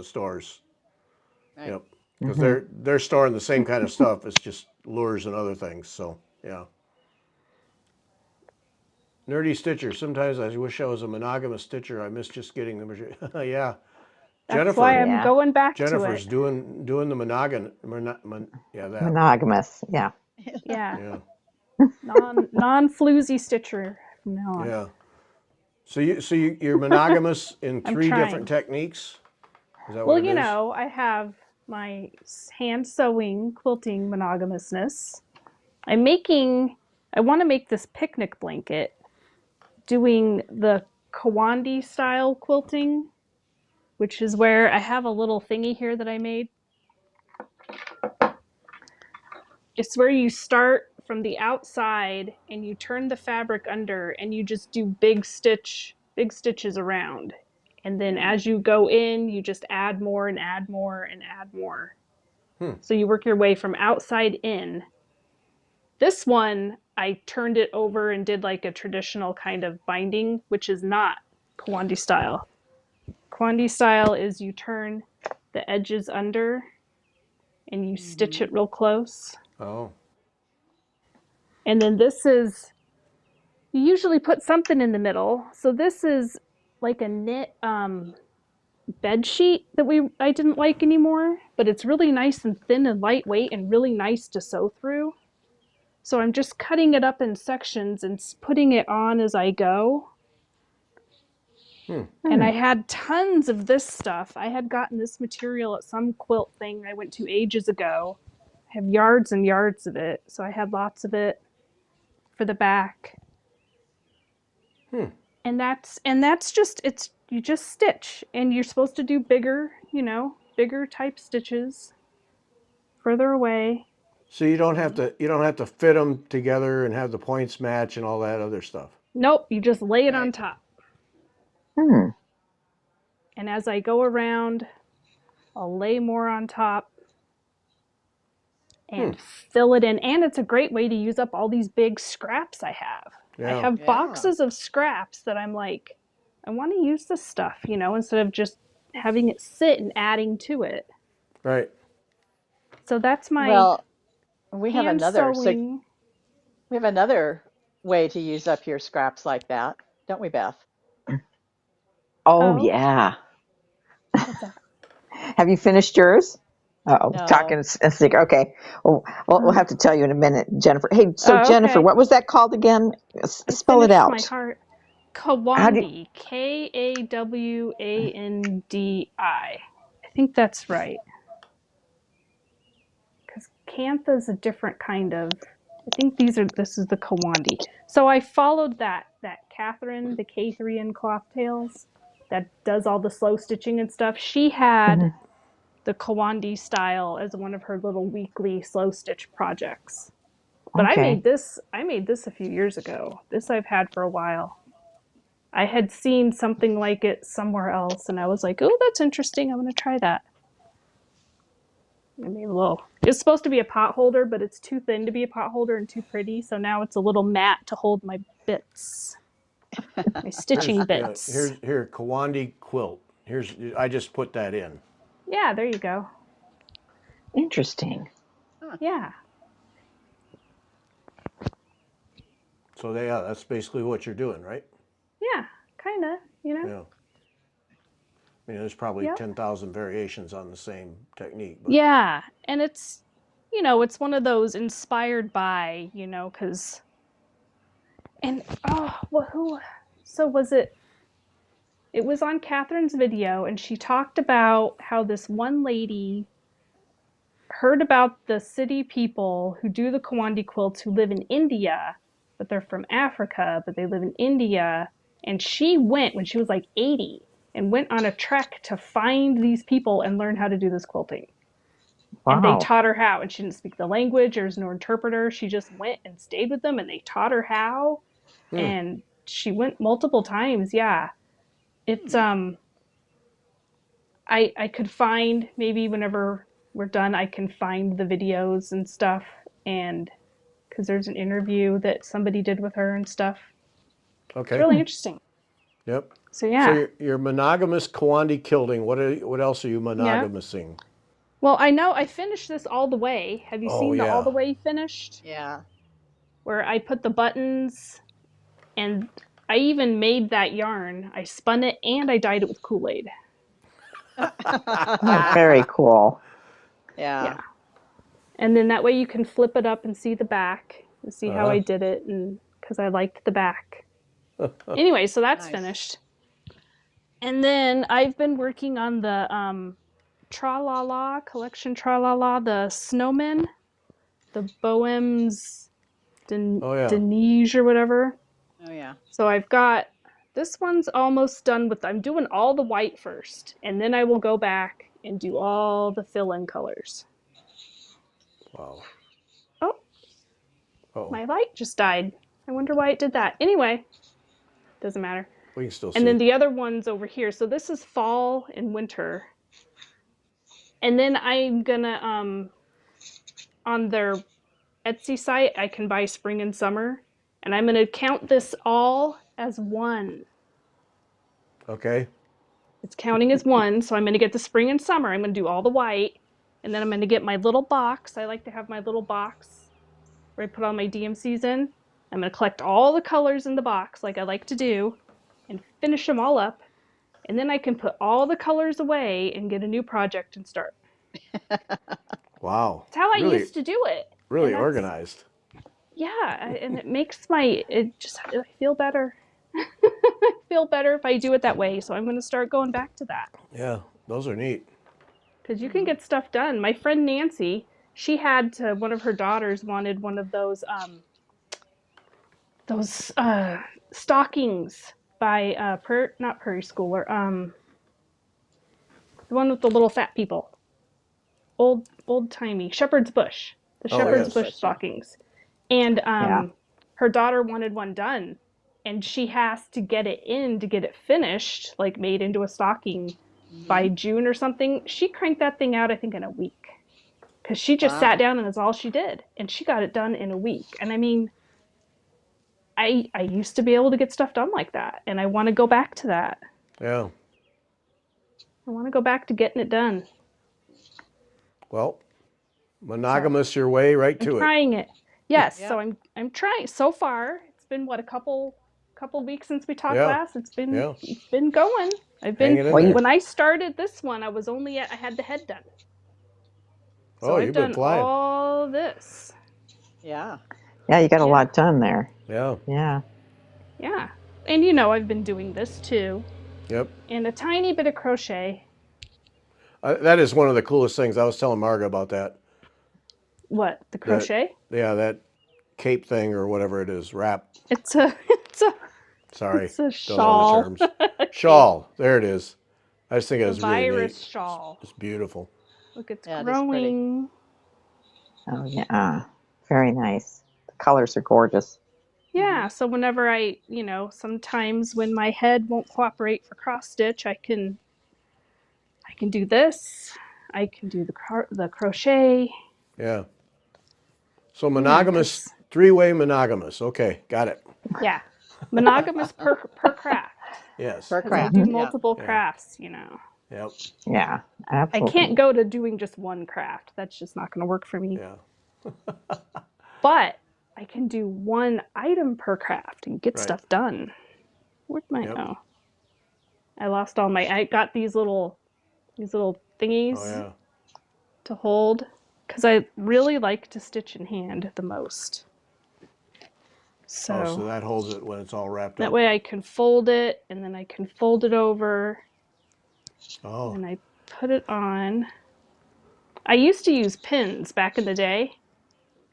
stores. Right. Yep, because Hmm. they're storing the same kind of stuff. It's just lures and other things. So yeah. Nerdy stitcher. Sometimes I wish I was a monogamous stitcher. I miss just getting the machine. Yeah, That's why I'm Yeah. going back to Jennifer's it. doing the yeah, that. Monogamous. Yeah. Yeah, Yeah, non-floozy stitcher from now on. yeah. You're monogamous in I'm 3 different trying. techniques. Is that what Well, it is? I have my hand sewing quilting monogamousness. I want to make this picnic blanket doing the Kawandi style quilting, which is where I have a little thingy here that I made. It's where you start from the outside and you turn the fabric under and you just do big stitches around. And then as you go in, you just add more and add more and add more. So you work your way from outside in. This one, I turned it over and did like a traditional kind of binding, which is not Kawandi style. Kawandi style is you turn the edges under and you stitch Mm-hmm. it real close. Oh, And then you usually put something in the middle. So this is like a knit bed sheet that I didn't like anymore, but it's really nice and thin and lightweight and really nice to sew through. So I'm just cutting it up in sections and putting it on as I go. And I had tons of this stuff. I had gotten this material at some quilt thing I went to ages ago. I have yards and yards of it, so I had lots of it for the back. And that's just you just stitch, and you're supposed to do bigger type stitches further away. so you don't have to fit them together and have the points match and all that other stuff. Nope, you just lay it on Right. top. Hmm. And as I go around, I'll lay more on top and fill it in. And it's a great way to use up all these big scraps I have. I Yeah. have Yeah. boxes of scraps that I'm like, I want to use this stuff, instead of just having it sit and adding to it. Right. So that's my Well, we have hand another. So sewing. we have another way to use up your scraps like that, don't we, Beth? Oh, Oh, yeah. what's that? Have you finished yours? Oh, talking No. a secret. Okay. Well, we'll have to tell you in a minute, Jennifer. Hey, so Oh, Jennifer, okay. what was that called again? I Spell it finished my out. heart. How do you, Kawandi. Kawandi. I think that's right. Because Cantha is a different kind of. I think this is the Kawandi. So I followed that Catherine, the K3N Cloth Tails, that does all the slow stitching and stuff. She had Mhm. the Kawandi style as one of her little weekly slow stitch projects. But Okay. I made this a few years ago. This I've had for a while. I had seen something like it somewhere else and I was like, oh, that's interesting. I'm going to try that. I made a little. It's supposed to be a pot holder, but it's too thin to be a pot holder and too pretty. So now it's a little mat to hold my bits, my stitching bits. Here Kawandi quilt. I just put that in. Yeah, there you go. Interesting. Yeah. So that's basically what you're doing, right? Yeah, kind of, Yeah. I mean, there's probably Yep. 10,000 variations on the same technique, but Yeah, and it's one of those inspired by, because, and oh, well, so was it? It was on Catherine's video, and she talked about how this one lady heard about the city people who do the Kawandi quilts who live in India, but they're from Africa, but they live in India. And she went when she was like 80. and went on a trek to find these people and learn how to do this quilting. Wow. And they taught her how, and she didn't speak the language. There was no interpreter. She just went and stayed with them, and they taught her how. And she went multiple times. Yeah, it's I could find, maybe whenever we're done, I can find the videos and stuff, and because there's an interview that somebody did with her and stuff. Okay. It's really interesting. Yep. So yeah. So you're monogamous Kandi Quilting. What else are you monogamous-ing? Well, I know I finished this all the way. Have you seen the all the way finished? Yeah. Where I put the buttons, and I even made that yarn. I spun it and I dyed it with Kool-Aid. Oh, very cool. Yeah. And then that way you can flip it up and see the back and see how I did it, and because I liked the back. Anyway, so that's finished. And then I've been working on the Tra-La-La collection, Tra-La-La, the snowmen, the Bohem's Denise or whatever. Oh yeah. So I've got, this one's almost done with, I'm doing all the white first, and then I will go back and do all the fill-in colors. Wow. Oh, my light just died. I wonder why it did that. Anyway, doesn't matter. We can still see. And then the other one's over here. So this is fall and winter. And then I'm gonna, on their Etsy site, I can buy spring and summer. And I'm gonna count this all as one. Okay. It's counting as one, so I'm gonna get the spring and summer. I'm gonna do all the white. And then I'm gonna get my little box. I like to have my little box where I put all my DMCs in. I'm gonna collect all the colors in the box like I like to do and finish them all up. And then I can put all the colors away and get a new project and start. Wow. That's how I used to do it. Really organized. Yeah, and it makes I feel better. I feel better if I do it that way, so I'm going to start going back to that. Yeah, those are neat. Because you can get stuff done. My friend Nancy, she had one of her daughters wanted one of those stockings by not Prairie Schooler, the one with the little fat people, old timey Shepherd's Bush, the Shepherd's Bush stockings, and her daughter wanted one done, and she has to get it in to get it finished, like made into a stocking by June or something. She cranked that thing out, I think, in a week, because she just sat down and that's all she did, and she got it done in a week. And I mean, I used to be able to get stuff done like that, and I want to go back to that. Yeah. I want to go back to getting it done. Well, monogamous your way right to I'm it. trying it. Yes, so I'm trying. So far, it's been a couple weeks since we talked last. It's been going. I've been when I started this one, I had the head done. So I've done all this. Yeah. Yeah, you got a lot done there. Yeah. Yeah. Yeah. And I've been doing this too. Yep. And a tiny bit of crochet. That is one of the coolest things. I was telling Marga about that. What? The crochet? That cape thing or whatever it is, wrap. Sorry. It's a shawl. Don't know the terms. Shawl. There it is. I just think it was really neat. Virus shawl. It's beautiful. Look, it's growing. Oh yeah. Very nice. The colors are gorgeous. Yeah, so whenever I, sometimes when my head won't cooperate for cross stitch, I can do this. I can do the crochet. Yeah. So monogamous, three-way monogamous. Okay, got it. Yeah. Monogamous per craft. Yes. Per craft. I do multiple crafts, Yep. Yeah, absolutely. I can't go to doing just one craft. That's just not going to work for me. Yeah. But I can do one item per craft and get stuff done. Where'd my I lost all my. I got these little thingies to hold because I really like to stitch in hand the most. So that holds it when it's all wrapped up. That way I can fold it, and then I can fold it over. Oh. And I put it on. I used to use pins back in the day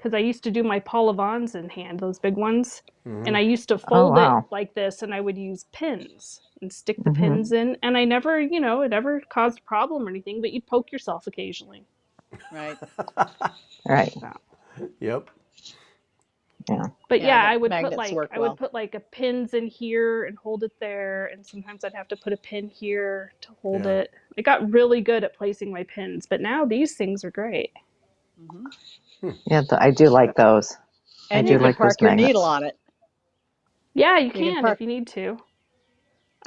because I used to do my Paula Vons in hand, those big ones. And I used to Oh, fold wow. it like this, and I would use pins and stick the pins in. And I never, it never caused a problem or anything, but you'd poke yourself occasionally. Right. Right. So. Yep. Yeah. But Yeah, I the would put magnets work well. a pins in here and hold it there, and sometimes I'd have to put a pin here to hold Yeah. it. I got really good at placing my pins, but now these things are great. Yeah, I do like those. And I you do can like those park your magnets. needle on it. Yeah, you can can park- if you need to.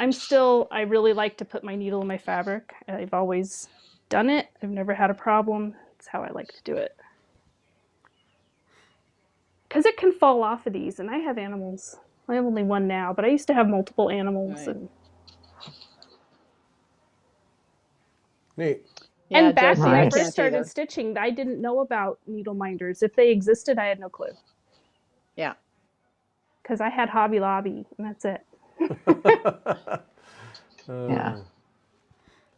I really like to put my needle in my fabric. I've always done it. I've never had a problem. It's how I like to do it. Because it can fall off of these, and I have animals. I have only one now, but I used to have multiple animals. Right. And Neat. Yeah, back when Josie, I Nice. first can't started either. stitching, I didn't know about needle minders. If they existed, I had no clue. Yeah. Because I had Hobby Lobby, and that's it. Yeah.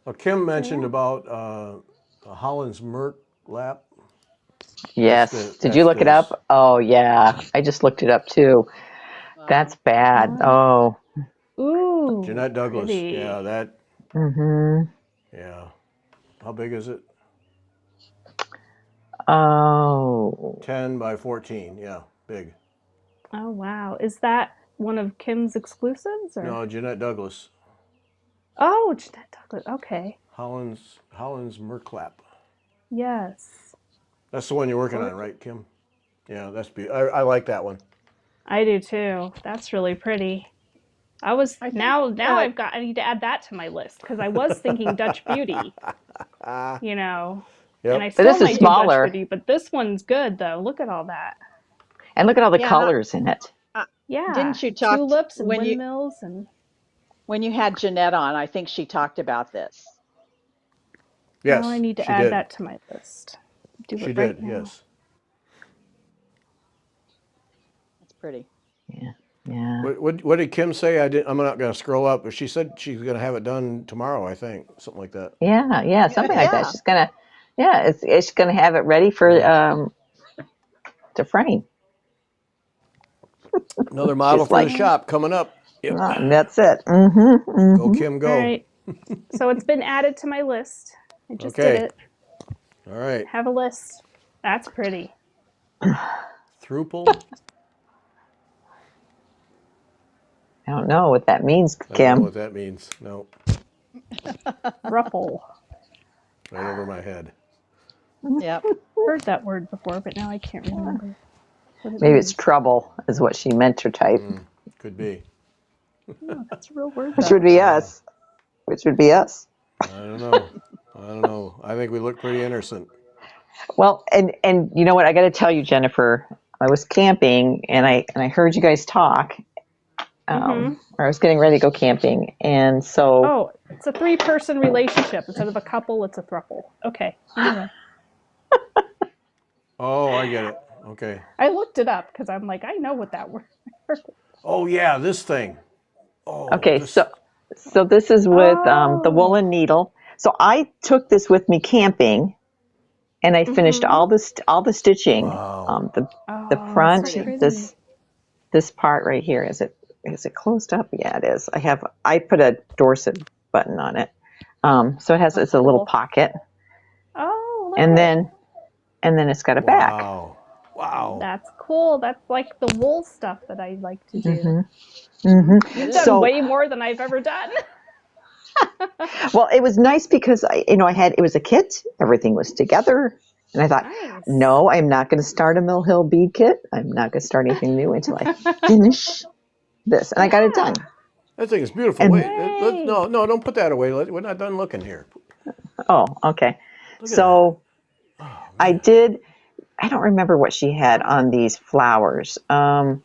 Well, Kim mentioned about Holland's Merc lap. Yes. That's Did you look it this. up? Oh, yeah. I just looked it up too. That's bad. Oh. Ooh, Janette Douglas. pretty. Yeah, that. Mm-hmm. Yeah. How big is it? Oh. 10 by 14. Yeah, big. Oh, wow. Is that one of Kim's exclusives? Or? No, Janette Douglas. Oh, Janette Douglas. Okay. Holland's Merc lap. Yes. That's the one you're working on, right, Kim? Yeah, that's beautiful. I like that one. I do too. That's really pretty. I think, I need to add that to my list because I was thinking Dutch Beauty, Yep. and I But still this is might do smaller. Dutch Beauty, but this one's good though. Look at all that. And look at all the Yeah. colors in it. Yeah. Didn't you talk tulips and when you windmills and when you had Janette on? I think she talked about this. Yes, now I need to she add did. that to my list. Do She it right did, now. yes. That's pretty. Yeah. Yeah. What did Kim say? I'm not going to scroll up, but she said she's going to have it done tomorrow, I think. Something like that. Yeah. Yeah. Something like that. Yeah. She's gonna. Yeah. It's gonna have it ready for to frame. Another model Just for the like- shop coming up. Yep. And that's it. Mm-hmm. Go, Kim, go. All right. So it's been added to my list. I just Okay. did it. All right. Have a list. That's pretty. Thruple? I don't know what that means, I don't know Kim. what that means. No, Ruffle. right over my head. Yep. Heard that word before, but now I can't remember. What it Maybe it's means. trouble, is what she meant to type. Could be. Oh, that's a real word. Which though. would be us. Which would be us. I don't know. I think we look pretty innocent. Well, and you know what? I got to tell you, Jennifer. I was camping and I heard you guys talk. Or I was getting ready to go camping, and so Oh, it's a 3-person relationship. Instead of a couple, it's a throuple. Okay. Anyway. Oh, I get it. Okay. I looked it up because I'm like, I know what that word is. Oh, yeah, this thing. Oh, okay, this- so this is with the Oh. woolen needle. So I took this with me camping, and I finished all the stitching. Wow. The Oh, front, so pretty. this part right here. Is it closed up? Yeah, it is. I put a Dorset button on it. So it has it's a little cool. pocket, Oh, look and at it. then it's got a back. Wow. That's cool. That's like the wool stuff that I like to do. You've done So- way more than I've ever done. Well, it was nice because it was a kit. Everything was together, and I thought, Nice. no, I'm not going to start a Mill Hill bead kit. I'm not going to start anything new until I finish this, and I got it done. That thing is beautiful. And- Wait, no, don't put that away. We're not done looking here. Oh, okay. Look at So I did. I don't remember what she had on these flowers. It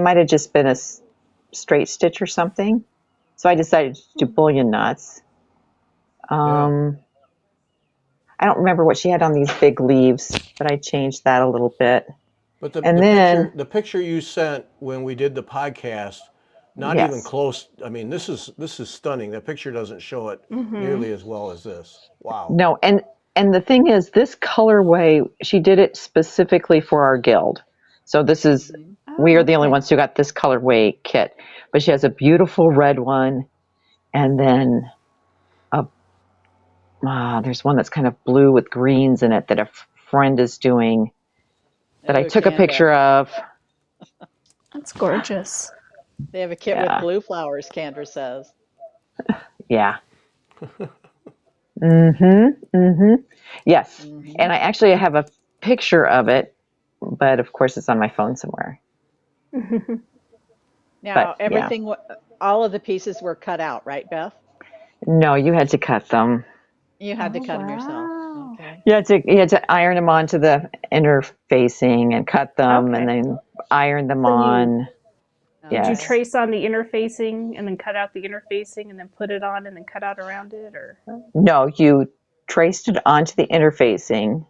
might have just been a straight stitch or something. So I decided to do bullion knots. I don't remember what she had on these big leaves, but I changed that a little bit. But the then- picture you sent when we did the podcast, not Yes. even close. I mean, this is stunning. That picture doesn't show it nearly as well as this. Wow. No, and And the thing is, this colorway, she did it specifically for our guild. So this is, we are the only ones who got this colorway kit. But she has a beautiful red one, and then there's one that's kind of blue with greens in it that a friend is doing that I took a picture of. That's gorgeous. They have a kit with blue flowers, Kendra says. Yeah. Yes. And I actually have a picture of it, but of course it's on my phone somewhere. Now, everything, all of the pieces were cut out, right, Beth? No, you had to cut them. You had to cut them yourself. Okay. You had to iron them onto the interfacing and cut them and then iron them on. Did you trace on the interfacing and then cut out the interfacing and then put it on and then cut out around it, or? No, you traced it onto the interfacing,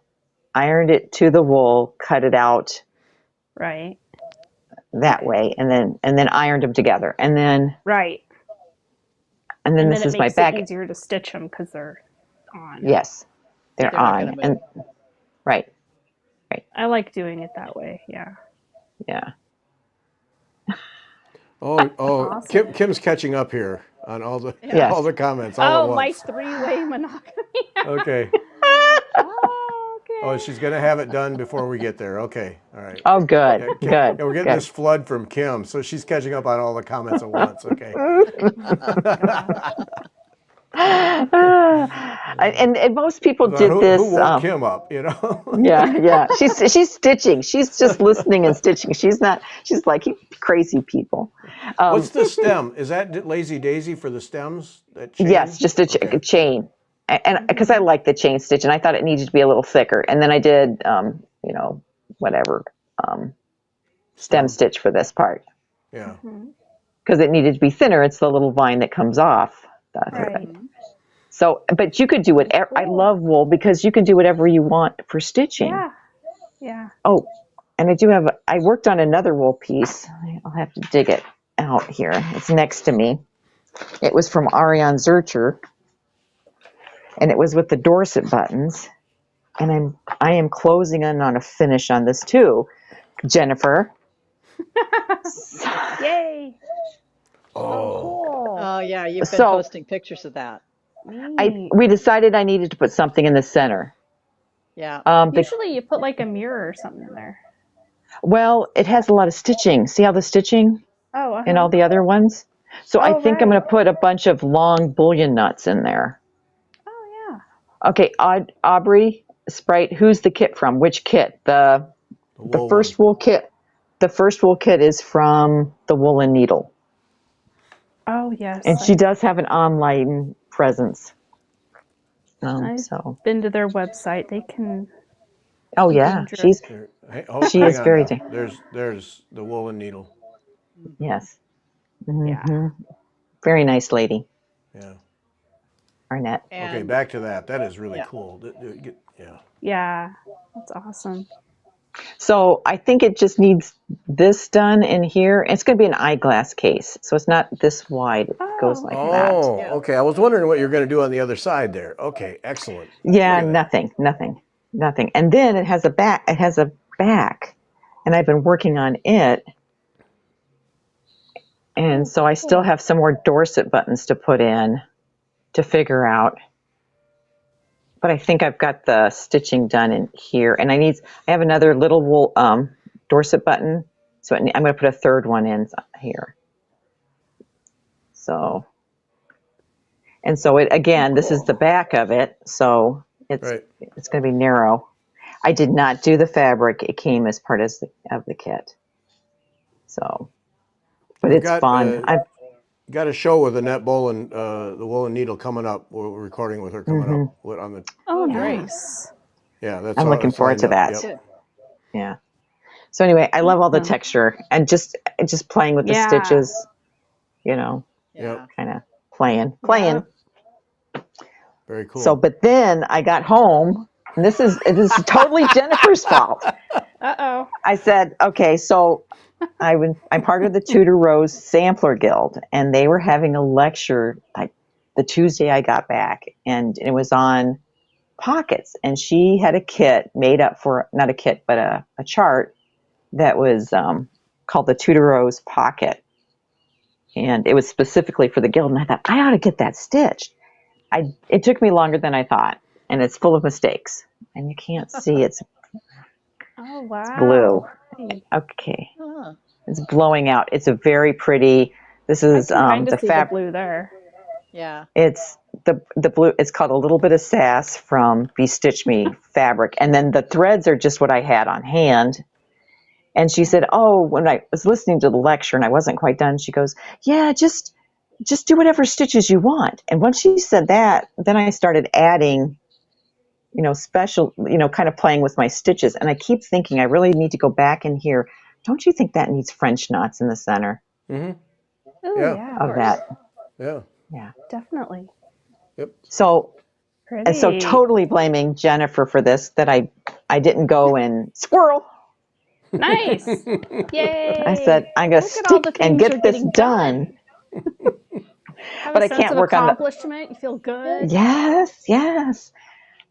ironed it to the wool, cut it out. Right. That way, and then ironed them together, and then and then this is my back. It makes it easier to stitch them because they're on. Yes, they're on, and right. I like doing it that way. Yeah. Yeah. Awesome. Kim's catching up here on all the all the comments. All at my once. 3-way monogamy. Okay. Okay. Oh, she's gonna have it done before we get there. Okay, all right. Oh, good, Yeah, good. Yeah, we're getting this flood from Kim, so she's catching up on all the comments at once. Okay. And most people did this. Who woke Kim up? You know. Yeah. She's stitching. She's just listening and stitching. She's not. She's like, you crazy people. What's the stem? Is that Lazy Daisy for the stems? That chain? Yes, just a chain. And because I like the chain stitch, and I thought it needed to be a little thicker, and then I did, stem stitch for this part. Yeah. Because it needed to be thinner. It's the little vine that comes off. Right. So, but you could do whatever. I love wool because you can do whatever you want for stitching. Yeah. Yeah. Oh, and I worked on another wool piece. I'll have to dig it out here. It's next to me. It was from Ariane Zurcher. And it was with the Dorset buttons, and I am closing in on a finish on this too, Jennifer. Yay! Oh, cool. Oh yeah, you've been posting pictures of that. We decided I needed to put something in the center. Yeah. Usually you put like a mirror or something in there. Well, it has a lot of stitching. See how the stitching in all the other ones? So I think I'm going to put a bunch of long bullion nuts in there. Okay, Aubrey, Sprite, who's the kit from? Which kit? The first wool kit. The first wool kit is from the Woolen Needle. Oh, yes. And she does have an online presence. I've been to their website. They can... Oh, yeah. She is very... There's the Woolen Needle. Yes. Mm-hmm. Yeah. Very nice lady. Yeah. Arnett. Okay, back to that. That is really cool. Yeah. Yeah, that's awesome. So I think it just needs this done in here. It's going to be an eyeglass case, so it's not this wide. It goes like that. Oh, okay. I was wondering what you're going to do on the other side there. Okay, excellent. Yeah, nothing. And then it has a back. And I've been working on it. And so I still have some more Dorset buttons to put in to figure out. But I think I've got the stitching done in here. And I have another little wool Dorset button. So I'm going to put a third one in here. So, and so this is the back of it. So it's going to be narrow. I did not do the fabric. It came as part of the kit. So, but it's fun. I've got a show with Annette Boland, the Woolen Needle, coming up. We're recording with her coming up on the. Oh, nice. Yeah, I'm looking forward to that. Yep. Yeah. So anyway, I love all the texture and just playing with the stitches. Kind of playing. Very cool. So, but then I got home, and this is totally Jennifer's fault. Uh-oh. I said, okay, so I'm part of the Tudor Rose Sampler Guild, and they were having a lecture like the Tuesday I got back, and it was on pockets, and she had a kit made up for, not a kit, but a chart that was called the Tudor Rose Pocket. And it was specifically for the Guild, and I thought, I ought to get that stitched. It took me longer than I thought, and it's full of mistakes. And you can't see, it's Oh, wow. blue. Hey, Okay, Huh. it's blowing out. It's a very pretty, this I is can kind the of see the fabric. blue there. Yeah. It's the blue. It's called A Little Bit of Sass from Be Stitch Me fabric, and then the threads are just what I had on hand. And she said, "Oh, when I was listening to the lecture and I wasn't quite done, she goes, yeah, just do whatever stitches you want." And when she said that, then I started adding, special, kind of playing with my stitches. And I keep thinking I really need to go back in here. Don't you think that needs French knots in the center Oh, Yeah. yeah. of that? Yeah. Yeah. Definitely. Yep. So Pretty. totally blaming Jennifer for this, that I didn't go and squirrel. Nice. Yay. I said, I'm going to Look at all the stick and things get you're this getting done. Have But a I sense can't of work on the, accomplishment. You feel good. yes.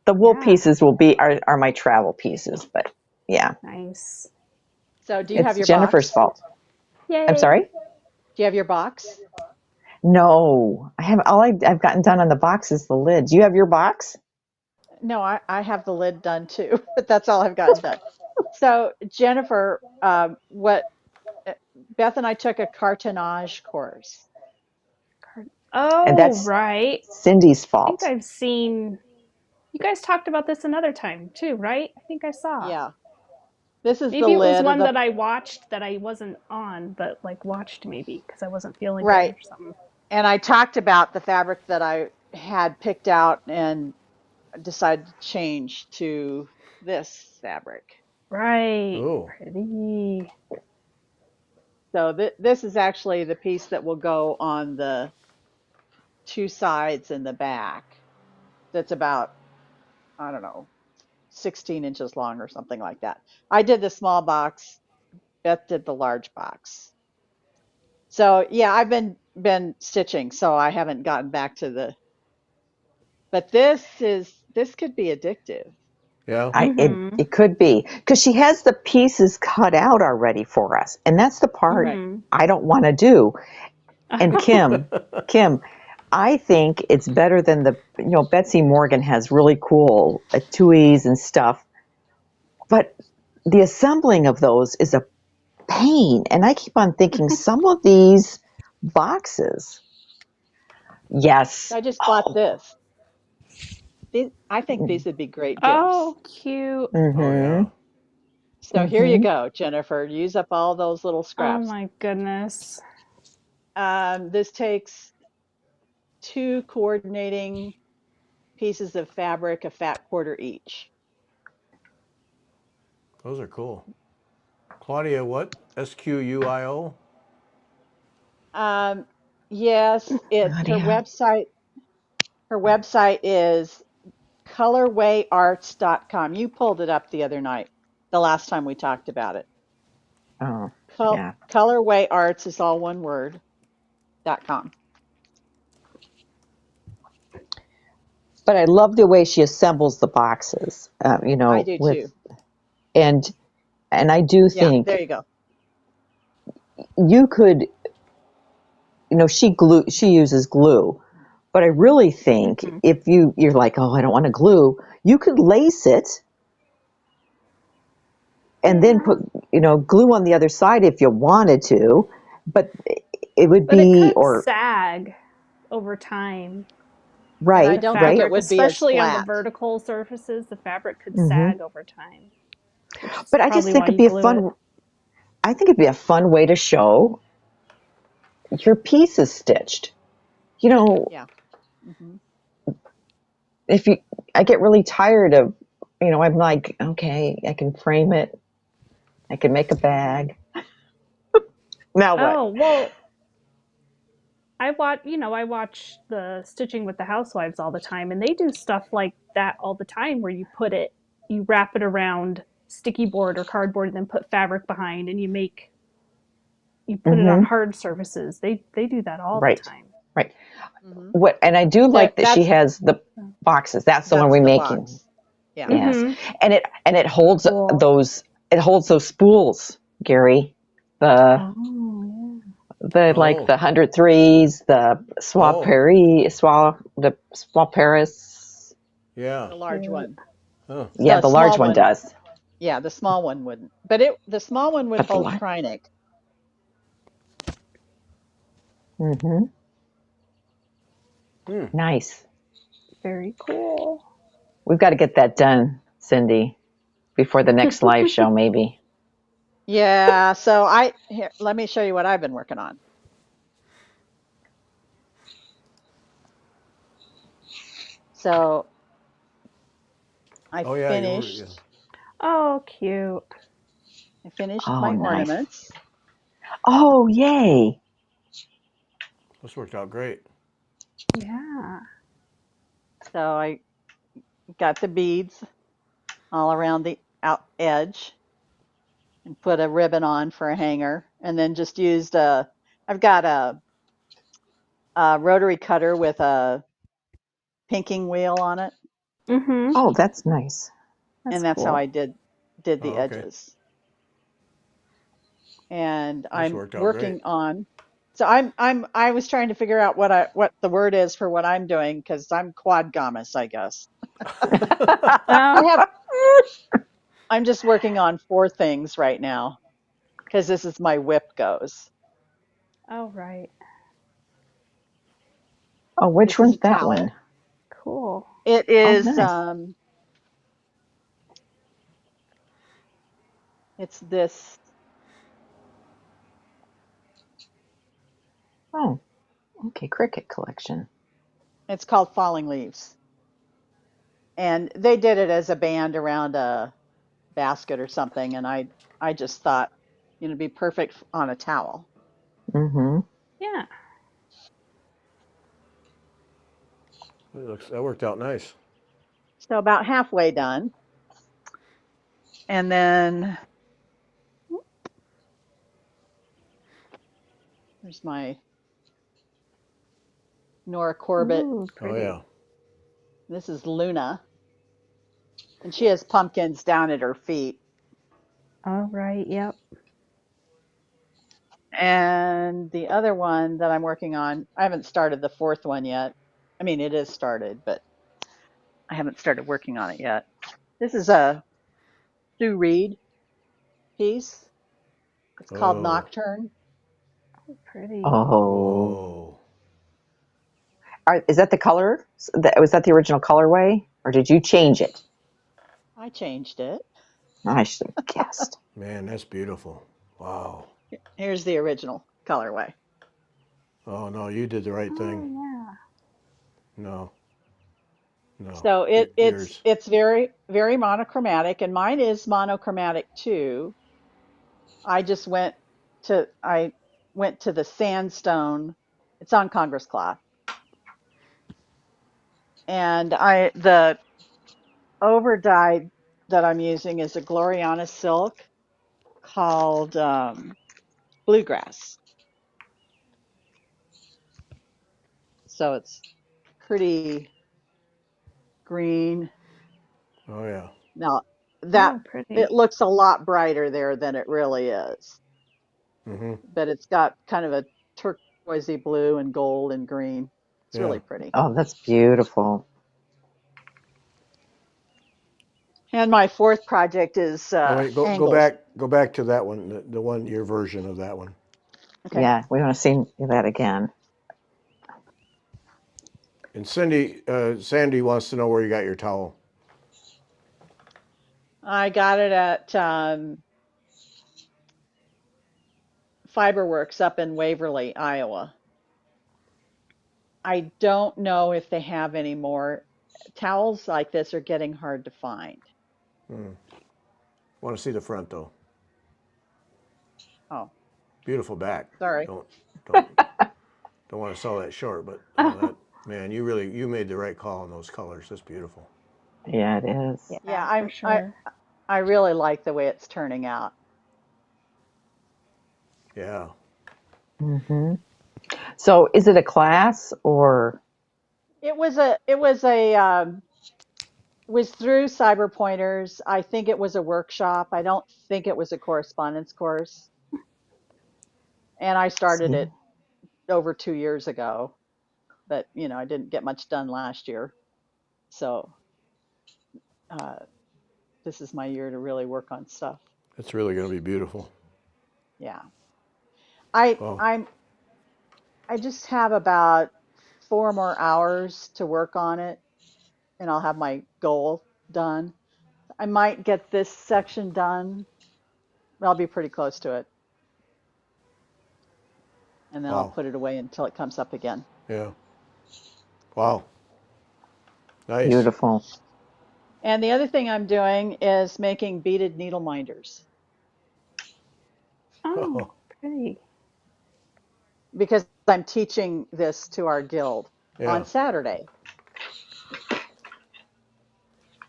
The wool Yeah. pieces are my travel pieces, but yeah, Nice. So do you have it's your Jennifer's box? fault. Yay. I'm sorry? Do you have your box? No, I haven't. All I've gotten done on the box is the lid. Do you have your box? No, I have the lid done too, but that's all I've gotten done. So Jennifer, Beth and I took a cartonnage course. And Oh, that's right. Cindy's I fault. think I've seen, you guys talked about this another time too, right? I think I saw. Yeah. This is the Maybe it was lid of one the, that I watched that I wasn't on, but like watched maybe because I wasn't feeling good right. or something. And I talked about the fabric that I had picked out and decided to change to this fabric. Right. Oh. Pretty. So this is actually the piece that will go on the two sides and the back. That's about, I don't know, 16 inches long or something like that. I did the small box. Beth did the large box. So yeah, I've been stitching, so I haven't gotten back to the. But this could be addictive. Yeah. Mm-hmm. It could be, because she has the pieces cut out already for us, and that's the part Right. Mm-hmm. I don't want to do. And Kim, I think it's better than Betsy Morgan has really cool tuis and stuff, but the assembling of those is a pain. And I keep on thinking some of these boxes, yes. I just bought this. I think these would be great gifts. Oh, cute. Oh, yeah. So here you go, Jennifer. Use up all those little Oh scraps. my goodness. This takes 2 coordinating pieces of fabric, a fat quarter each. Those are cool. Claudia, what? SQUIO? Yes, her Nadia. website is colorwayarts.com. You pulled it up the other night, the last time we talked about it. Oh, yeah. Colorway Arts is all one word, .com. But I love the way she assembles the boxes, I do with, too. and I do Yeah, think there you go. you could, she uses glue, but I really think Mm-hmm. if you're like, oh, I don't want to glue, you could lace it and then put, glue on the other side if you wanted to, but it would But be, it could sag over time. And I right, don't think right. it Fabric, would be as especially on the flat. vertical surfaces, the fabric could Mm-hmm. sag over time. But I just Probably think why it'd you be glue it. I think it'd be a fun way to show your pieces stitched. Yeah. Mm-hmm. I get really tired of, I'm like, okay, I can frame it. I can make a bag. Now what? Oh, well, I watch the Stitching with the Housewives all the time, and they do stuff like that all the time where you wrap it around sticky board or cardboard and then put fabric behind and you put it on Mm-hmm. hard surfaces. They do that all the Right. time. Right. Mm-hmm. And I do like that she That's has boxes. That's the one That's we're the making. box. Yeah. Yes, Mhm. and it holds Cool. those spools, Gary. The Oh, like Oh, the 103s, the oh, Swap Paris. yeah. The yeah. large Cute. one. Huh. Yeah, The the large small one one, does. yeah, the small one wouldn't. But the small one would But the hold large. Kreinik. Mm-hmm. Hmm. Nice. Very cool. We've got to get that done, Cindy, before the next live show, maybe. Yeah, so here, let me show you what I've been working on. So I Oh, yeah. Yeah. finished Oh, cute. I finished Oh, my nice. ornaments. Oh, yay. This worked out great. Yeah. So I got the beads all around the out edge and put a ribbon on for a hanger, and then just used I've got a rotary cutter with a pinking wheel on it, Mhm. Oh, that's nice. That's and that's how cool. I did the Oh, okay. edges. And This I'm worked out great. working on. So I was trying to figure out what the word is for what I'm doing because I'm quadgamous, I guess. Oh. I have I'm just working on 4 things right now because this is my whip goes. Oh, right. Oh, which This is one's a that towel. one? Cool. It Oh, is nice. it's this Oh, okay. Cricket collection. it's called Falling Leaves. And they did it as a band around a basket or something, and I just thought, it'd be perfect on a towel. Mm-hmm. Yeah. That worked out nice. So about halfway done. And then there's my Nora Corbett. Ooh, Oh, pretty. yeah. This is Luna, and she has pumpkins down at her feet. All right. Yep. And the other one that I'm working on, I haven't started the 4th one yet. I mean, it is started, but I haven't started working on it yet. This is a Sue Reed piece. It's called Oh, Nocturne. Pretty. Oh, whoa. is that the color? Was that the original colorway, or did you change it? I changed it. I should have guessed. Man, that's beautiful. Wow. Here's the original colorway. Oh, no, you did the right Oh, thing. yeah. No, no. So Yours. it's very very monochromatic, and mine is monochromatic too. I went to the sandstone. It's on Congress cloth, and the over dye that I'm using is a Gloriana silk called Bluegrass. So it's pretty green. Oh, yeah. Now that Oh, it pretty. looks a lot brighter there than it really is, Mm-hmm. but it's got kind of a turquoisey blue and gold and green. It's Yeah. really pretty. Oh, that's beautiful. And my 4th project is Oh, wait, angles. go back to that one, the one, your version of that one. Okay. Yeah, we want to see that again. And Sandy wants to know where you got your towel. I got it at Fiberworks up in Waverly, Iowa. I don't know if they have any more. Towels like this are getting hard to find. Want to see the front though. Oh, Beautiful back. sorry. Don't don't don't want to sell that short, but Oh, man, you made the right call on those colors. That's beautiful. Yeah, it is. Yeah, yeah, for sure. I really like the way it's turning out. Yeah. Hmm. So, is it a class or? It was through Cyber Pointers. I think it was a workshop. I don't think it was a correspondence course. And I started See? it over 2 years ago, but I didn't get much done last year. So uh, this is my year to really work on stuff. It's really going to be beautiful. Yeah. I Oh, I'm I just have about 4 more hours to work on it, and I'll have my goal done. I might get this section done. I'll be pretty close to it, and then I'll wow. put it away until it comes up again. Yeah. Wow. Nice. Beautiful. And the other thing I'm doing is making beaded needle minders Oh, Oh, pretty. because I'm teaching this to our guild yeah. on Saturday.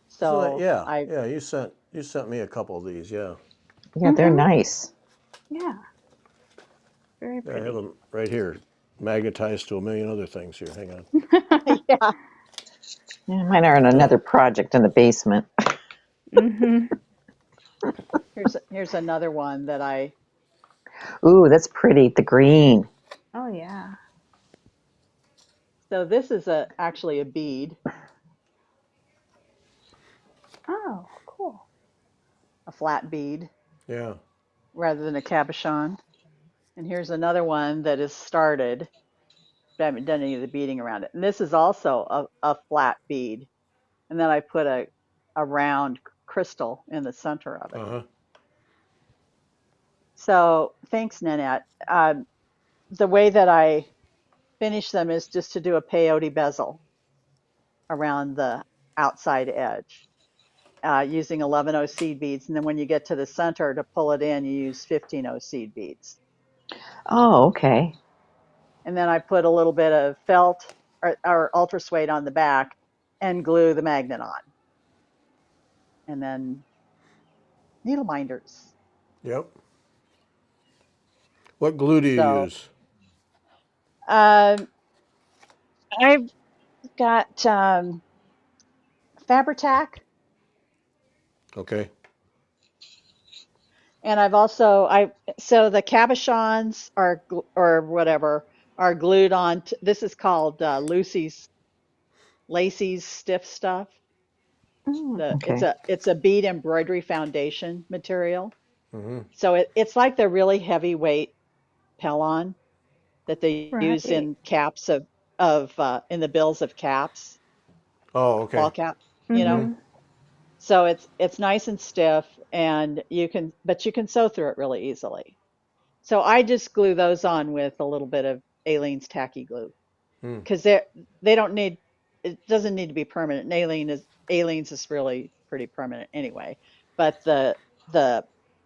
So that, So yeah, I yeah. You sent me a couple of these. Yeah. Yeah, they're nice. Yeah. Very Yeah, I have pretty. them right here, magnetized to a million other things here. Hang on. yeah. Yeah, mine are in another project in the basement. Mm-hmm. Here's another one that I Ooh, that's pretty. The green. Oh yeah. so this is actually a bead, Oh, cool. a flat bead Yeah. rather than a cabochon. And here's another one that is started, but I haven't done any of the beading around it. And this is also a flat bead. And then I put a round crystal in the center of it. Uh huh. So thanks, Nanette. The way that I finish them is just to do a peyote bezel around the outside edge using 11O seed beads. And then when you get to the center to pull it in, you use 15O seed beads. Oh, okay. And then I put a little bit of felt or ultra suede on the back and glue the magnet on. And then needle minders. Yep. What glue do you So use? um, I've got Fabri-Tac, Okay. and so the cabochons are or whatever are glued on. This is called Lacey's stiff stuff. Okay. It's a bead embroidery foundation material. Mm-hmm. So it's like the really heavyweight Pellon that they use Right. in caps of in the bills of caps, Oh, okay. ball cap, you know. Mm-hmm. Mm-hmm. So it's nice and stiff, and but you can sew through it really easily. So I just glue those on with a little bit of Aleene's tacky glue Mm. because they don't need it doesn't need to be permanent. And Aleene's is really pretty permanent anyway, but the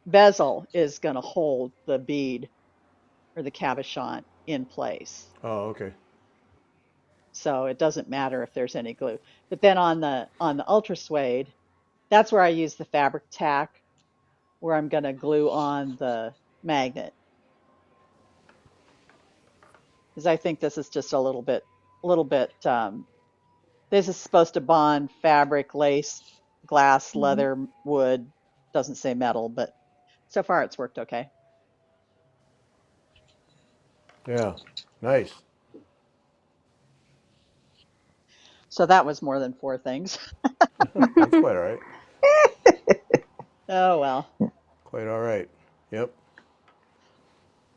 bezel is going to hold the bead or the cabochon in place. Oh, okay. So it doesn't matter if there's any glue. But then on the ultra suede, that's where I use the fabric tack where I'm going to glue on the magnet because I think this is just a little bit this is supposed to bond fabric, lace, glass, Mm-hmm. leather, wood. Doesn't say metal, but so far it's worked okay. Yeah. Nice. So that was more than four things. That's quite all right. Oh well. Quite all right. Yep.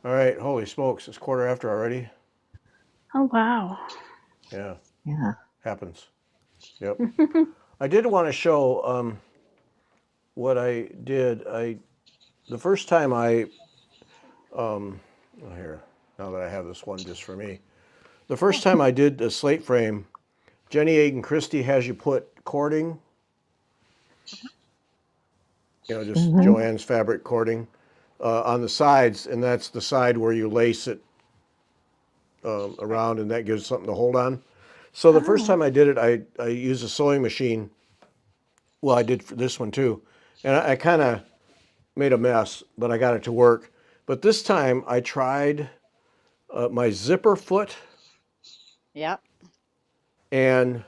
All right. Holy smokes! It's quarter after already. Oh wow. Yeah. Yeah. Happens. Yep. I did want to show what I did. The first time oh, here, now that I have this one just for me. The first time I did a slate frame, Jenny Aiken Christie has you put cording, just Mm-hmm. Joann's fabric cording on the sides, and that's the side where you lace it around, and that gives something to hold on. So the first Oh. time I did it, I used a sewing machine. Well, I did for this one too, and I kind of made a mess, but I got it to work. But this time I tried my zipper foot. Yep. And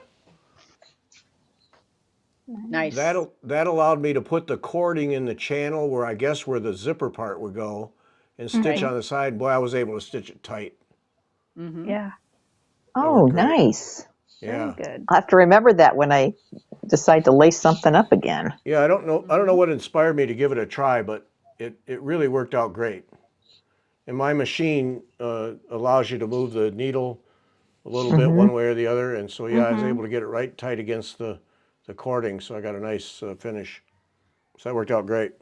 Nice. that allowed me to put the cording in the channel where I guess where the zipper part would go and stitch Mhm. on the side. Boy, I was able to stitch it tight. Mm-hmm. Yeah. Oh, worked great. nice. Very Yeah. good. I'll have to remember that when I decide to lace something up again. Yeah, I don't know what inspired me to give it a try, but it really worked out great. And my machine allows you to move the needle a little bit one way or the other, and so yeah, I was able to get it right tight against the cording, so I got a nice finish. So that worked out great.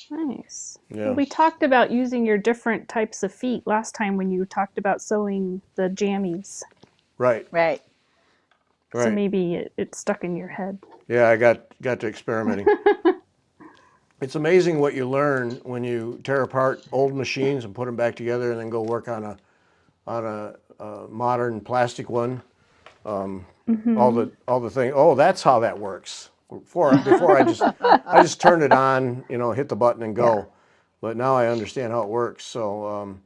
Nice. Yeah. Well, we talked about using your different types of feet last time when you talked about sewing the jammies. Right. Right. So Right. maybe it stuck in your head. Yeah, I got to experimenting. It's amazing what you learn when you tear apart old machines and put them back together, and then go work on a modern plastic one. All the thing. Oh, that's how that works. Before I just turned it on, hit the button and go. Yeah. But now I understand how it works. So,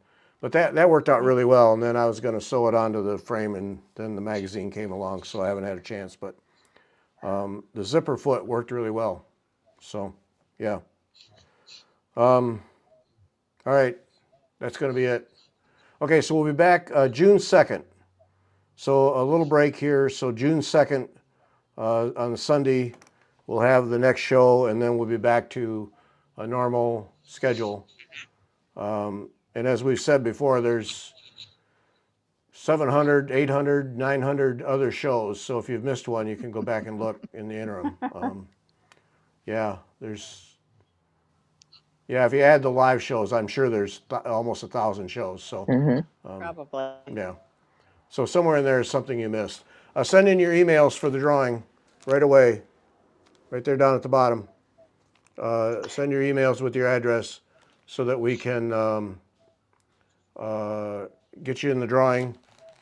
but that worked out really well. And then I was going to sew it onto the frame, and then the magazine came along, so I haven't had a chance. But the zipper foot worked really well. So, yeah. All right, that's going to be it. Okay, so we'll be back June 2nd. So a little break here. So June 2nd on Sunday, we'll have the next show, and then we'll be back to a normal schedule. And as we've said before, there's 700, 800, 900 other shows. So if you've missed one, you can go back and look in the interim. Yeah, if you add the live shows, I'm sure there's almost 1,000 shows. So Probably. yeah. So somewhere in there is something you missed. Send in your emails for the drawing right away, right there down at the bottom. Send your emails with your address so that we can get you in the drawing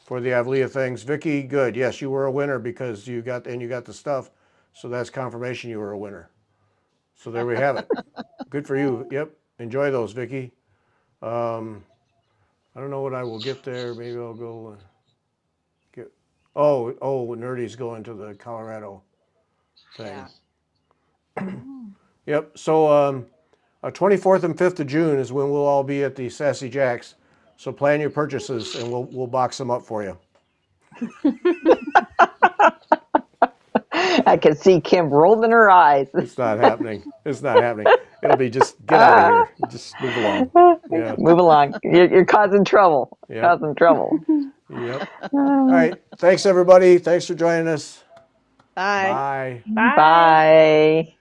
for the Avlea things. Vicky, good. Yes, you were a winner because you got the stuff. So that's confirmation you were a winner. So there we have it. Good for you. Yep. Enjoy those, Vicky. I don't know what I will get there. Maybe I'll go get. Oh, Nerdy's going to the Colorado thing. Yeah. Yep. So 24th and 5th of June is when we'll all be at the Sassy Jacks. So plan your purchases, and we'll box them up for you. I can see Kim rolling her eyes. It's not happening. It's not happening. It'll be just get out of here. Just move along. Yeah. Move along. You're causing trouble. Yep. Causing trouble. Yep. All right. Thanks, everybody. Thanks for joining us. Bye. Bye. Bye. Bye.